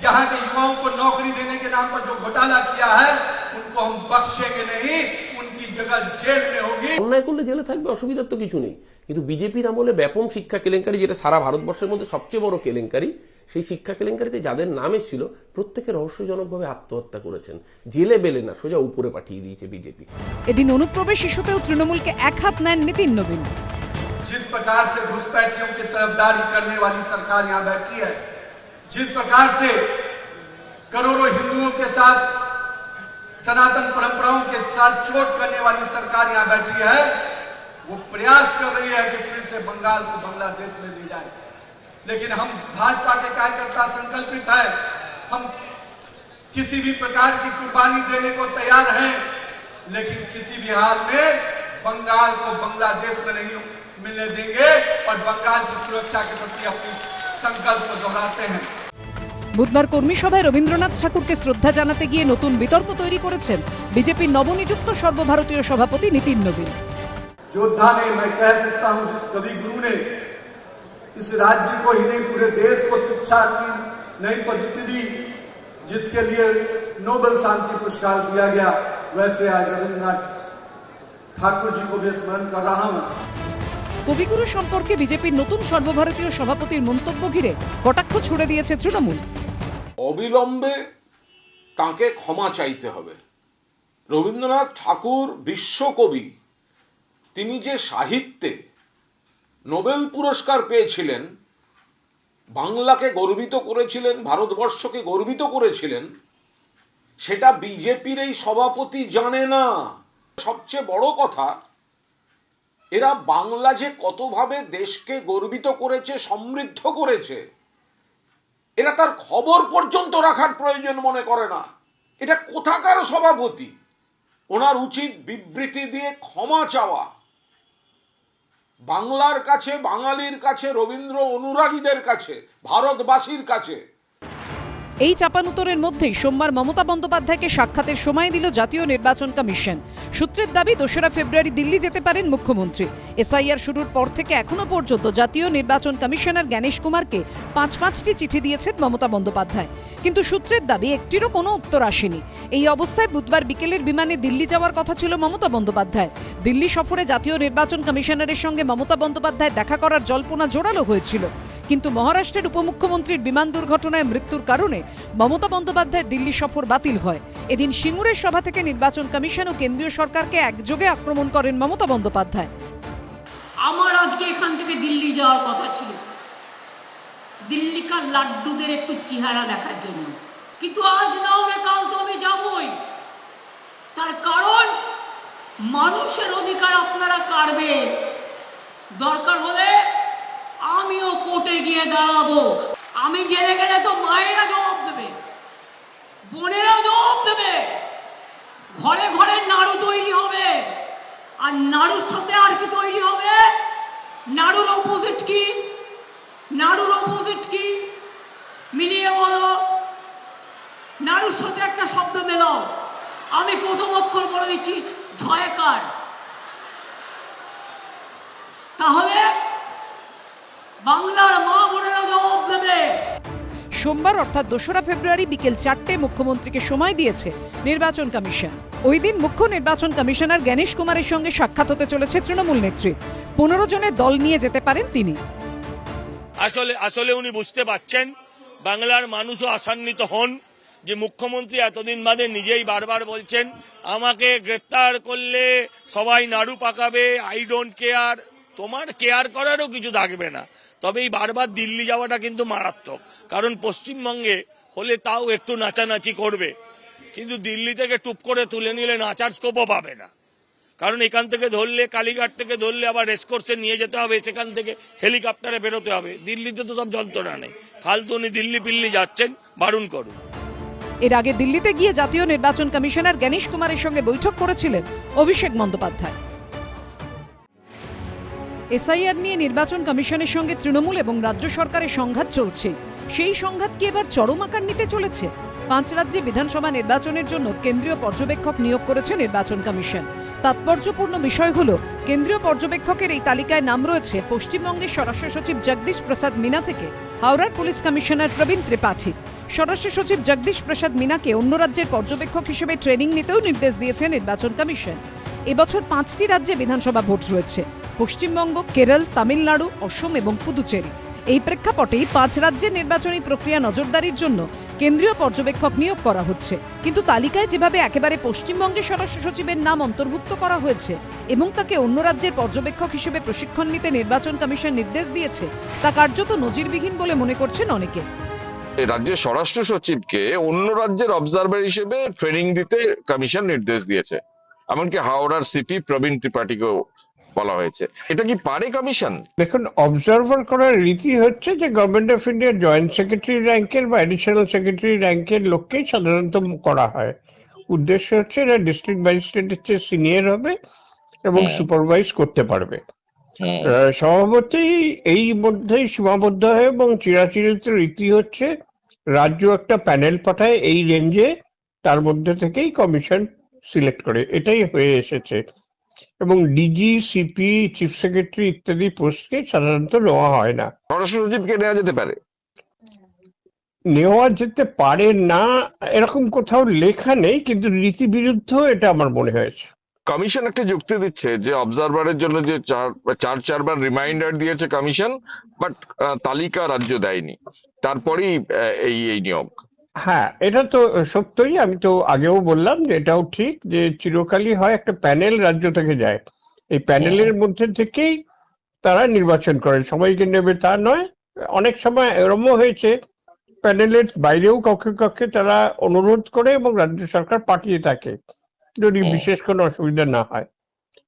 यहाँ के युवाओं को नौकरी देने के नाम पर जो घोटाला किया है, उनको हम बख्शेंगे नहीं, उनकी जगह जेल में होगी। অন্যায় করলে জেলে থাকবে, অসুবিধার তো কিছু নেই, কিন্তু বিজেপির আমলে ব্যাপক শিক্ষা কেলেঙ্কারি, যেটা সারা ভারতবর্ষের মধ্যে সবচেয়ে বড় কেলেঙ্কারি, সেই শিক্ষা কেলেঙ্কারিতে যাদের নাম এসেছিল প্রত্যেকে রহস্যজনকভাবে আত্মহত্যা করেছেন, জেলে বেলে না, সোজা উপরে পাঠিয়ে দিয়েছে বিজেপি। এদিন অনুপ্রবেশ ইস্যুতেও তৃণমূলকে এক হাত নেন নীতিন নবীন। जिस प्रकार से घुसपैठियों की तरफदारी करने वाली सरकार यहाँ बैठी है, जिस प्रकार से करोड़ों हिंदुओं के साथ, सनातन परंपराओं के साथ चोट करने वाली सरकार यहाँ बैठी है, वो प्रयास कर रही है कि फिर से बंगाल को बांग्लादेश में ले जाए। लेकिन हम भाजपा के कार्यकर्ता संकल्पित है, हम किसी भी प्रकार की कुर्बानी देने को तैयार हैं, लेकिन किसी भी हाल में बंगाल को बांग्लादेश में नहीं मिलने देंगे और बंगाल की सुरक्षा के प्रति अपनी संकल्प को दोहराते हैं। বুধবার কর্মী সভায় রবীন্দ্রনাথ ঠাকুরকে শ্রদ্ধা জানাতে গিয়ে নতুন বিতর্ক তৈরি করেছেন বিজেপির নবনিযুক্ত সর্বভারতীয় সভাপতি নীতিন নবীন। योद्धा ने, मैं कह सकता हूं, जिस कवि गुरु ने इस राज्य को ही नहीं पूरे देश को शिक्षा की नई पद्धति दी, जिसके लिए नोबेल शांति पुरस्कार दिया गया, वैसे आज रविन्द्रनाथ ठाकुर जी को भी स्मरण कर रहा हूं। কবিগুরু সম্পর্কে বিজেপির নতুন সর্বভারতীয় সভাপতির মন্তব্য ঘিরে কটাক্ষ ছুড়ে দিয়েছে তৃণমূল। অবিলম্বে তাকে ক্ষমা চাইতে হবে। রবীন্দ্রনাথ ঠাকুর বিশ্বকবি, তিনি যে সাহিত্যে নোবেল পুরস্কার পেয়েছিলেন, বাংলাকে গর্বিত করেছিলেন, ভারতবর্ষকে গর্বিত করেছিলেন, সেটা বিজেপির এই সভাপতি জানে না। সবচেয়ে বড় কথা, এরা বাংলা যে কতভাবে দেশকে গর্বিত করেছে, সমৃদ্ধ করেছে, এরা তার খবর পর্যন্ত রাখার প্রয়োজন মনে করে না। এটা কোথাকার সভাপতি? ওনার উচিত বিবৃতি দিয়ে ক্ষমা চাওয়া। বাংলার কাছে, বাঙালির কাছে, রবীন্দ্র অনুরাগীদের কাছে, ভারতবাসীর কাছে। এই চাপানুতরের মধ্যেই সোমবার মমতা বন্দ্যোপাধ্যায়কে সাক্ষাতের সময় দিল জাতীয় নির্বাচন কমিশন। সূত্রের দাবি 2রা ফেব্রুয়ারি দিল্লি যেতে পারেন মুখ্যমন্ত্রী। এসআইআর শুরুর পর থেকে এখনো পর্যন্ত জাতীয় নির্বাচন কমিশনার জ্ঞানেশ কুমারকে 5টি চিঠি দিয়েছেন মমতা বন্দ্যোপাধ্যায়, কিন্তু সূত্রের দাবি একটিরও কোনো উত্তর আসেনি। এই অবস্থায় বুধবার বিকেলের বিমানে দিল্লি যাওয়ার কথা ছিল মমতা বন্দ্যোপাধ্যায়। দিল্লি সফরে জাতীয় নির্বাচন কমিশনারের সঙ্গে মমতা বন্দ্যোপাধ্যায় দেখা করার জল্পনা জোরালো হয়েছিল, কিন্তু মহারাষ্ট্রের উপমুখ্যমন্ত্রীর বিমান দুর্ঘটনায় মৃত্যুর কারণে মমতা বন্দ্যোপাধ্যায়ের দিল্লি সফর বাতিল হয়। এদিন সিঙ্গুরের সভা থেকে নির্বাচন কমিশন ও কেন্দ্রীয় সরকারকে একযোগে আক্রমণ করেন মমতা বন্দ্যোপাধ্যায়। আমার আজকে এখান থেকে দিল্লি যাওয়ার কথা ছিল, দিল্লিকার লাড্ডুদের একটু চেহারা দেখার জন্য, কিন্তু আজ না হলে কাল তো আমি যাবই। তার কারণ মানুষের অধিকার আপনারা কাড়বেন, দরকার হলে আমিও কোর্টে গিয়ে দাঁড়াবো। আমি জেলে গেলে তো মায়েরা জবাব দেবে, বোনেরা জবাব দেবে, ঘরে ঘরে নাড়ু তৈরি হবে। আর নাড়ুর সাথে আর কি তৈরি হবে? নাড়ুর অপোজিট কি? নাড়ুর অপোজিট কি? মিলিয়ে বলো। নাড়ুর সাথে একটা শব্দ মেলাও। আমি প্রথম অক্ষর বলে দিচ্ছি, ঢয়কার। তাহলে বাংলার মা বোনেরা জবাব দেবে। সোমবার অর্থাৎ 2রা ফেব্রুয়ারি বিকেল 4টে মুখ্যমন্ত্রীকে সময় দিয়েছে নির্বাচন কমিশন। ওই দিন মুখ্য নির্বাচন কমিশনার জ্ঞানেশ কুমারের সঙ্গে সাক্ষাৎ হতে চলেছে তৃণমূল নেত্রীর। 15 জনের দল নিয়ে যেতে পারেন তিনি। আসলে উনি বুঝতে পারছেন, বাংলার মানুষও আশান্বিত হন যে মুখ্যমন্ত্রী এতদিন বাদে নিজেই বারবার বলছেন আমাকে গ্রেপ্তার করলে সবাই নাড়ু পাকাবে, আই ডোন্ট কেয়ার। তোমার কেয়ার করারও কিছু থাকবে না। তবে এই বারবার দিল্লি যাওয়াটা কিন্তু মারাত্মক, কারণ পশ্চিমবঙ্গে হলে তাও একটু নাচানাচি করবে, কিন্তু দিল্লি থেকে টুপ করে তুলে নিলে নাচার স্কোপও পাবে না। কারণ এখান থেকে ধরলে, কালীঘাট থেকে ধরলে আবার রেসকোর্সে নিয়ে যেতে হবে, সেখান থেকে হেলিকপ্টারে বেরোতে হবে। দিল্লিতে তো সব যন্ত্রণা নেই, ফালতু উনি দিল্লি পিল্লি যাচ্ছেন, বারণ করুন। এর আগে দিল্লিতে গিয়ে জাতীয় নির্বাচন কমিশনার জ্ঞানেশ কুমারের সঙ্গে বৈঠক করেছিলেন অভিষেক বন্দ্যোপাধ্যায়। এসআইআর নিয়ে নির্বাচন কমিশনের সঙ্গে তৃণমূল এবং রাজ্য সরকারের সংঘাত চলছে। সেই সংঘাত কি এবার চরম আকার নিতে চলেছে? 5 রাজ্যে বিধানসভা নির্বাচনের জন্য কেন্দ্রীয় পর্যবেক্ষক নিয়োগ করেছে নির্বাচন কমিশন। তাৎপর্যপূর্ণ বিষয় হলো, কেন্দ্রীয় পর্যবেক্ষকের এই তালিকায় নাম রয়েছে পশ্চিমবঙ্গের স্বরাষ্ট্র সচিব জগদীশ প্রসাদ মিনা থেকে হাওড়ার পুলিশ কমিশনার প্রবীণ ত্রিপাঠী। স্বরাষ্ট্র সচিব জগদীশ প্রসাদ মিনাকে অন্য রাজ্যের পর্যবেক্ষক হিসেবে ট্রেনিং নিতেও নির্দেশ দিয়েছে নির্বাচন কমিশন। এবছর 5টি রাজ্যে বিধানসভা ভোট রয়েছে: পশ্চিমবঙ্গ, কেরল, তামিলনাড়ু, অসম এবং পুদুচেরি। এই প্রেক্ষাপটেই 5 রাজ্যের নির্বাচনী প্রক্রিয়া নজরদারির জন্য কেন্দ্রীয় পর্যবেক্ষক নিয়োগ করা হচ্ছে। কিন্তু তালিকায় যেভাবে একেবারে পশ্চিমবঙ্গের স্বরাষ্ট্র সচিবের নাম অন্তর্ভুক্ত করা হয়েছে এবং তাকে অন্য রাজ্যের পর্যবেক্ষক হিসেবে প্রশিক্ষণ নিতে নির্বাচন কমিশন নির্দেশ দিয়েছে, তা কার্যত নজিরবিহীন বলে মনে করছেন অনেকে। রাজ্যের স্বরাষ্ট্র সচিবকে অন্য রাজ্যের অবজারভার হিসেবে ট্রেনিং দিতে কমিশন নির্দেশ দিয়েছে, এমনকি হাওড়ার সিপি প্রবীণ ত্রিপাঠীকেও বলা হয়েছে। এটা কি পারে কমিশন? দেখুন, অবজারভার করার রীতি হচ্ছে যে গভর্নমেন্ট অফ ইন্ডিয়ার জয়েন্ট সেক্রেটারি র্যাঙ্কের বা অ্যাডিশনাল সেক্রেটারি র্যাঙ্কের লোককেই সাধারণত করা হয়। উদ্দেশ্য হচ্ছে এরা ডিস্ট্রিক্ট ম্যাজিস্ট্রেটের চেয়ে সিনিয়র হবে এবং সুপারভাইজ করতে পারবে। স্বভাবতই এই মধ্যেই সীমাবদ্ধ হয় এবং চিরাচরিত রীতি হচ্ছে রাজ্য একটা প্যানেল পাঠায় এই রেঞ্জে, তার মধ্যে থেকেই কমিশন সিলেক্ট করে। এটাই হয়ে এসেছে এবং ডিজি, সিপি, চিফ সেক্রেটারি ইত্যাদি পোস্টকে সাধারণত নেওয়া হয় না। স্বরাষ্ট্র সচিবকে নেওয়া যেতে পারে? নেওয়া যেতে পারে না এরকম কোথাও লেখা নেই, কিন্তু রীতি বিরুদ্ধ এটা আমার মনে হয়েছে। কমিশন একটা যুক্তি দিচ্ছে যে অবজারভারের জন্য যে চারবার রিমাইন্ডার দিয়েছে কমিশন, বাট তালিকা রাজ্য দেয়নি, তারপরেই এই নিয়োগ। হ্যাঁ, এটা তো সত্যই। আমি তো আগেও বললাম যে এটাও ঠিক যে চিরকালই হয় একটা প্যানেল রাজ্য থেকে যায়, এই প্যানেলের মধ্যে থেকেই তারা নির্বাচন করে, সবাইকে নেবে তা নয়। অনেক সময় এরমও হয়েছে প্যানেলের বাইরেও কক্ষে কক্ষে তারা অনুরোধ করে এবং রাজ্য সরকার পাঠিয়ে থাকে যদি বিশেষ কোনো অসুবিধা না হয়।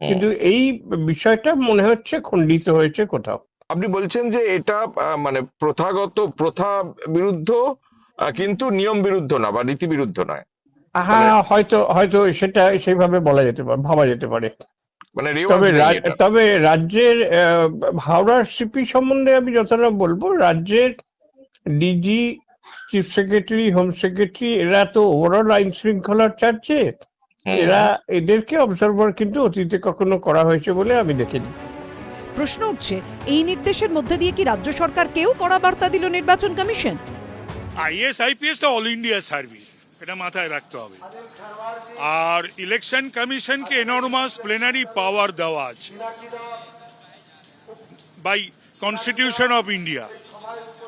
কিন্তু এই বিষয়টা মনে হচ্ছে খণ্ডিত হয়েছে কোথাও। আপনি বলছেন যে এটা মানে প্রথা বিরুদ্ধ, কিন্তু নিয়ম বিরুদ্ধ না বা নীতি বিরুদ্ধ নয়। হ্যাঁ, হয়তো সেটা সেইভাবে বলা যেতে পারে, ভাবা যেতে পারে। মানে তবে রাজ্যের হাওড়ার সিপি সম্বন্ধে আমি যতটা বলবো, রাজ্যের DG, chief secretary, home secretary এরা তো ওভারঅল আইন শৃঙ্খলার চার্জে, এদেরকে অবজারভার কিন্তু অতীতে কখনো করা হয়েছে বলে আমি দেখিনি। প্রশ্ন উঠছে, এই নির্দেশের মধ্যে দিয়ে কি রাজ্য সরকার কেউ কড়া বার্তা দিল নির্বাচন কমিশন? আইএস আইপিএস তো অল ইন্ডিয়া সার্ভিস, এটা মাথায় রাখতে হবে। আর ইলেকশন কমিশনকে এনর্মাস প্লেনারি পাওয়ার দেওয়া আছে বাই কনস্টিটিউশন অফ ইন্ডিয়া।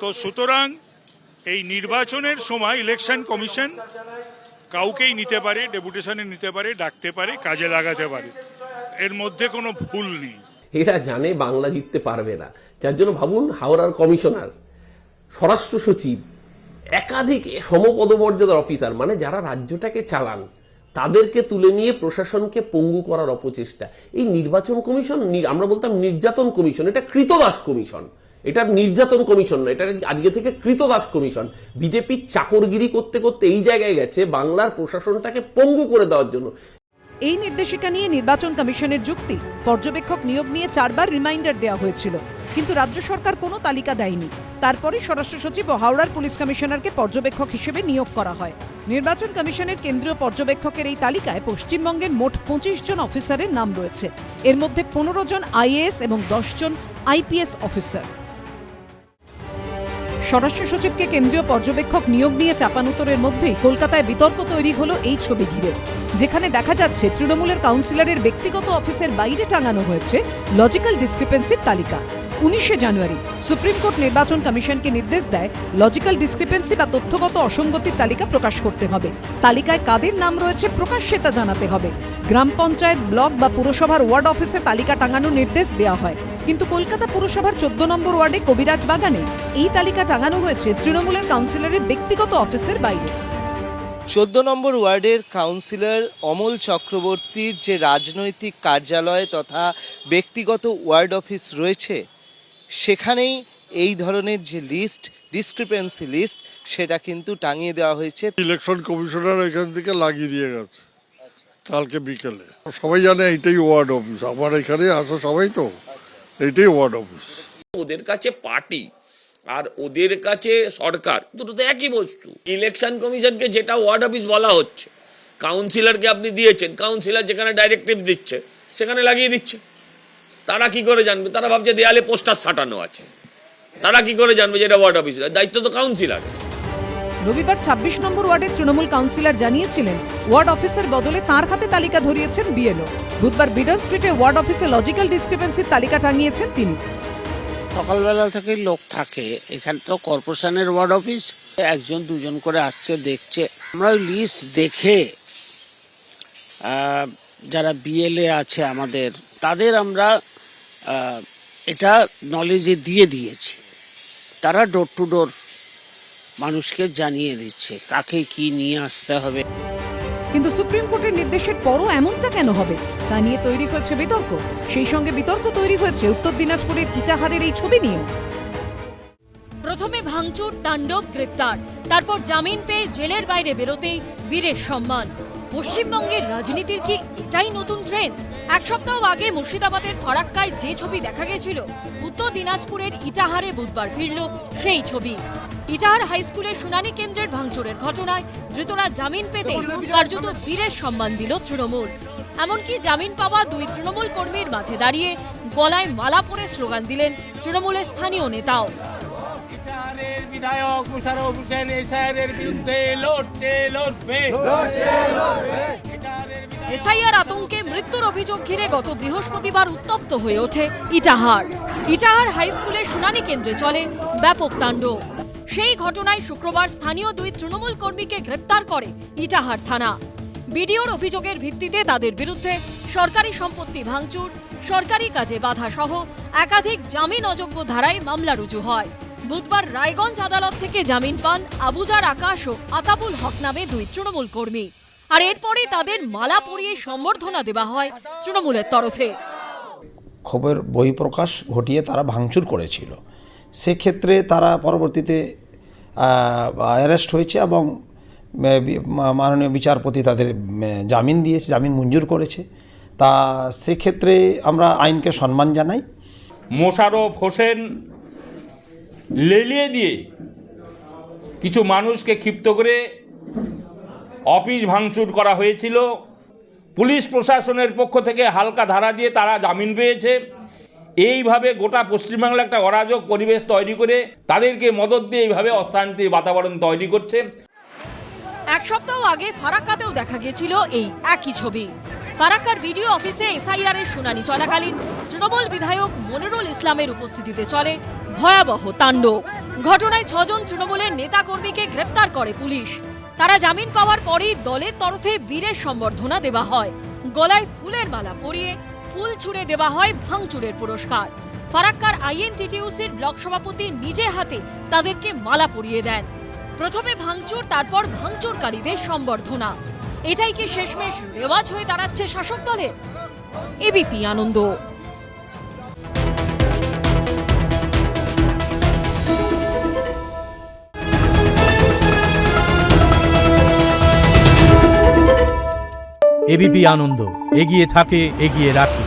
তো সুতরাং এই নির্বাচনের সময় ইলেকশন কমিশন কাউকেই নিতে পারে, ডেপুটেশনে নিতে পারে, ডাকতে পারে, কাজে লাগাতে পারে, এর মধ্যে কোনো ভুল নেই। এরা জানে বাংলা জিততে পারবে না, যার জন্য ভাবুন হাওড়ার কমিশনার, স্বরাষ্ট্র সচিব, একাধিক সমপদমর্যাদার অফিসার, মানে যারা রাজ্যটাকে চালান, তাদেরকে তুলে নিয়ে প্রশাসনকে পঙ্গু করার অপচেষ্টা। এই নির্বাচন কমিশন, আমরা বলতাম নির্যাতন কমিশন, এটা কৃতদাস কমিশন, এটা নির্যাতন কমিশন না, এটা আজকে থেকে কৃতদাস কমিশন। বিজেপি চাকরগিরি করতে করতে এই জায়গায় গেছে বাংলার প্রশাসনটাকে পঙ্গু করে দেওয়ার জন্য। এই নির্দেশিকা নিয়ে নির্বাচন কমিশনের যুক্তি, পর্যবেক্ষক নিয়োগ নিয়ে 4 বার রিমাইন্ডার দেওয়া হয়েছিল, কিন্তু রাজ্য সরকার কোনো তালিকা দেয়নি। তারপরে স্বরাষ্ট্র সচিব ও হাওড়ার পুলিশ কমিশনারকে পর্যবেক্ষক হিসেবে নিয়োগ করা হয়। নির্বাচন কমিশনের কেন্দ্রীয় পর্যবেক্ষকের এই তালিকায় পশ্চিমবঙ্গের মোট 25 জন অফিসারের নাম রয়েছে। এর মধ্যে 15 জন আইএএস এবং 10 জন আইপিএস অফিসার। স্বরাষ্ট্র সচিবকে কেন্দ্রীয় পর্যবেক্ষক নিয়োগ নিয়ে চাপানুতরের মধ্যেই কলকাতায় বিতর্ক তৈরি হলো এই ছবি ঘিরে, যেখানে দেখা যাচ্ছে তৃণমূলের কাউন্সিলরের ব্যক্তিগত অফিসের বাইরে টাঙানো হয়েছে লজিক্যাল ডিসক্রিপেন্সির তালিকা। 19শে জানুয়ারি সুপ্রিম কোর্ট নির্বাচন কমিশনকে নির্দেশ দেয় লজিক্যাল ডিসক্রিপেন্সি বা তথ্যগত অসঙ্গতির তালিকা প্রকাশ করতে হবে। তালিকায় কাদের নাম রয়েছে প্রকাশ্যে তা জানাতে হবে। গ্রাম পঞ্চায়েত, ব্লক বা পুরসভার ওয়ার্ড অফিসে তালিকা টাঙানোর নির্দেশ দেওয়া হয়, কিন্তু কলকাতা পুরসভার 14 নম্বর ওয়ার্ডে কবিরাজ বাগানে এই তালিকা টাঙানো হয়েছে তৃণমূলের কাউন্সিলরের ব্যক্তিগত অফিসের বাইরে। 14 নম্বর ওয়ার্ডের কাউন্সিলর অমল চক্রবর্তীর যে রাজনৈতিক কার্যালয় তথা ব্যক্তিগত ওয়ার্ড অফিস রয়েছে, সেখানেই এই ধরনের যে লিস্ট, ডিসক্রিপেন্সি লিস্ট, সেটা কিন্তু টাঙিয়ে দেওয়া হয়েছে। ইলেকশন কমিশনার এখান থেকে লাগিয়ে দিয়ে গেছে কালকে বিকেলে। সবাই জানে এইটাই ওয়ার্ড অফিস, আমার এখানে আসা সবাই তো এটাই ওয়ার্ড অফিস। ওদের কাছে পার্টি আর ওদের কাছে সরকার দুটো তো একই বস্তু। ইলেকশন কমিশনকে যেটা ওয়ার্ড অফিস বলা হচ্ছে, কাউন্সিলরকে আপনি দিয়েছেন, কাউন্সিলর যেখানে ডাইরেক্টিভ দিচ্ছে সেখানে লাগিয়ে দিচ্ছে। তারা কি করে জানবে? তারা ভাবছে দেয়ালে পোস্টার সাটানো আছে, তারা কি করে জানবে যে এটা ওয়ার্ড অফিস? দায়িত্ব তো কাউন্সিলর। রবিবার ২৬ নম্বর ওয়ার্ডের তৃণমূল কাউন্সিলর জানিয়েছিলেন ওয়ার্ড অফিসের বদলে তাঁর হাতে তালিকা ধরিয়েছেন বিএলও। বুধবার বিডন স্ট্রিটে ওয়ার্ড অফিসে লজিক্যাল ডিসক্রিপেন্সির তালিকা টাঙিয়েছেন তিনি। সকালবেলা থেকে লোক থাকে, এখানে তো কর্পোরেশনের ওয়ার্ড অফিস, একজন দুজন করে আসছে দেখছে। আমরা লিস্ট দেখে যারা বিএলএ আছে আমাদের, তাদের আমরা এটা নলেজে দিয়ে দিয়েছি। তারা ডোর টু ডোর মানুষকে জানিয়ে দিচ্ছে কাকে কি নিয়ে আসতে হবে। কিন্তু সুপ্রিম কোর্টের নির্দেশের পরও এমনটা কেন হবে তা নিয়ে তৈরি হয়েছে বিতর্ক। সেই সঙ্গে বিতর্ক তৈরি হয়েছে উত্তর দিনাজপুরের ইটাহারের এই ছবি নিয়ে। প্রথমে ভাঙচুর, তাণ্ডব, গ্রেপ্তার, তারপর জামিন পেয়ে জেলের বাইরে বেরোতেই বীরের সম্মান। পশ্চিমবঙ্গের রাজনীতির কি এটাই নতুন ট্রেন্ড? এক সপ্তাহ আগে মুর্শিদাবাদের ফারাক্কায় যে ছবি দেখা গেছিল, উত্তর দিনাজপুরের ইটাহারে বুধবার ফিরল সেই ছবি। ইটাহার হাই স্কুলের শুনানি কেন্দ্রের ভাঙচুরের ঘটনায় ধৃতরা জামিন পেতে কার্যত বীরের সম্মান দিল তৃণমূল। এমনকি জামিন পাওয়া দুই তৃণমূল কর্মীর মাঝে দাঁড়িয়ে গলায় মালা পরে স্লোগান দিলেন তৃণমূলের স্থানীয় নেতাও। বিধায়ক মুশারফ হোসেন এসআইআরের বিরুদ্ধে লড়বে। এসআইআর আতঙ্কে মৃত্যুর অভিযোগ ঘিরে গত বৃহস্পতিবার উত্তপ্ত হয়ে ওঠে ইটাহার। ইটাহার হাই স্কুলের শুনানি কেন্দ্রে চলে ব্যাপক তাণ্ডব। সেই ঘটনায় শুক্রবার স্থানীয় দুই তৃণমূল কর্মীকে গ্রেপ্তার করে ইটাহার থানা। বিডিওর অভিযোগের ভিত্তিতে তাদের বিরুদ্ধে সরকারি সম্পত্তি ভাঙচুর, সরকারি কাজে বাধা সহ একাধিক জামিন অযোগ্য ধারায় মামলা রুজু হয়। বুধবার রায়গঞ্জ আদালত থেকে জামিন পান আবুজার আকাশ ও আতাবুল হক নামে দুই তৃণমূল কর্মী। আর এরপরে তাদের মালা পরিয়ে সম্বর্ধনা দেওয়া হয় তৃণমূলের তরফে। খবর বহিঃপ্রকাশ ঘটিয়ে তারা ভাঙচুর করেছিল, সেক্ষেত্রে তারা পরবর্তীতে অ্যারেস্ট হয়েছে এবং মাননীয় বিচারপতি তাদের জামিন দিয়েছে, জামিন মঞ্জুর করেছে। তা সেক্ষেত্রে আমরা আইনকে সম্মান জানাই। মোশারফ হোসেন লেলিয়ে দিয়ে কিছু মানুষকে ক্ষিপ্ত করে অফিস ভাঙচুর করা হয়েছিল। পুলিশ প্রশাসনের পক্ষ থেকে হালকা ধারা দিয়ে তারা জামিন পেয়েছে। এইভাবে গোটা পশ্চিমবাংলা একটা অরাজক পরিবেশ তৈরি করে তাদেরকে মদত দিয়ে এইভাবে অশান্তির বাতাবরণ তৈরি করছে। এক সপ্তাহ আগে ফারাক্কাতেও দেখা গিয়েছিল এই একই ছবি। ফারাক্কার বিডিও অফিসে এসআইআর এর শুনানি চলাকালীন তৃণমূল বিধায়ক মনিরুল ইসলামের উপস্থিতিতে চলে ভয়াবহ তাণ্ডব। ঘটনায় 6 জন তৃণমূলের নেতাকর্মীকে গ্রেপ্তার করে পুলিশ। তারা জামিন পাওয়ার পরই দলের তরফে বীরের সম্বর্ধনা দেওয়া হয়। গলায় ফুলের মালা পরিয়ে ফুল ছুঁড়ে দেওয়া হয় ভাঙচুরের পুরস্কার। ফারাক্কার আইএনটিটিইউসির ব্লক সভাপতি নিজে হাতে তাদেরকে মালা পরিয়ে দেন। প্রথমে ভাঙচুর, তারপর ভাঙচুরকারীদের সম্বর্ধনা। এটাই কি শেষমেশ রেওয়াজ হয়ে দাঁড়াচ্ছে শাসক দলের? এবিপি আনন্দ। এবিপি আনন্দ, এগিয়ে থাকে, এগিয়ে রাখে।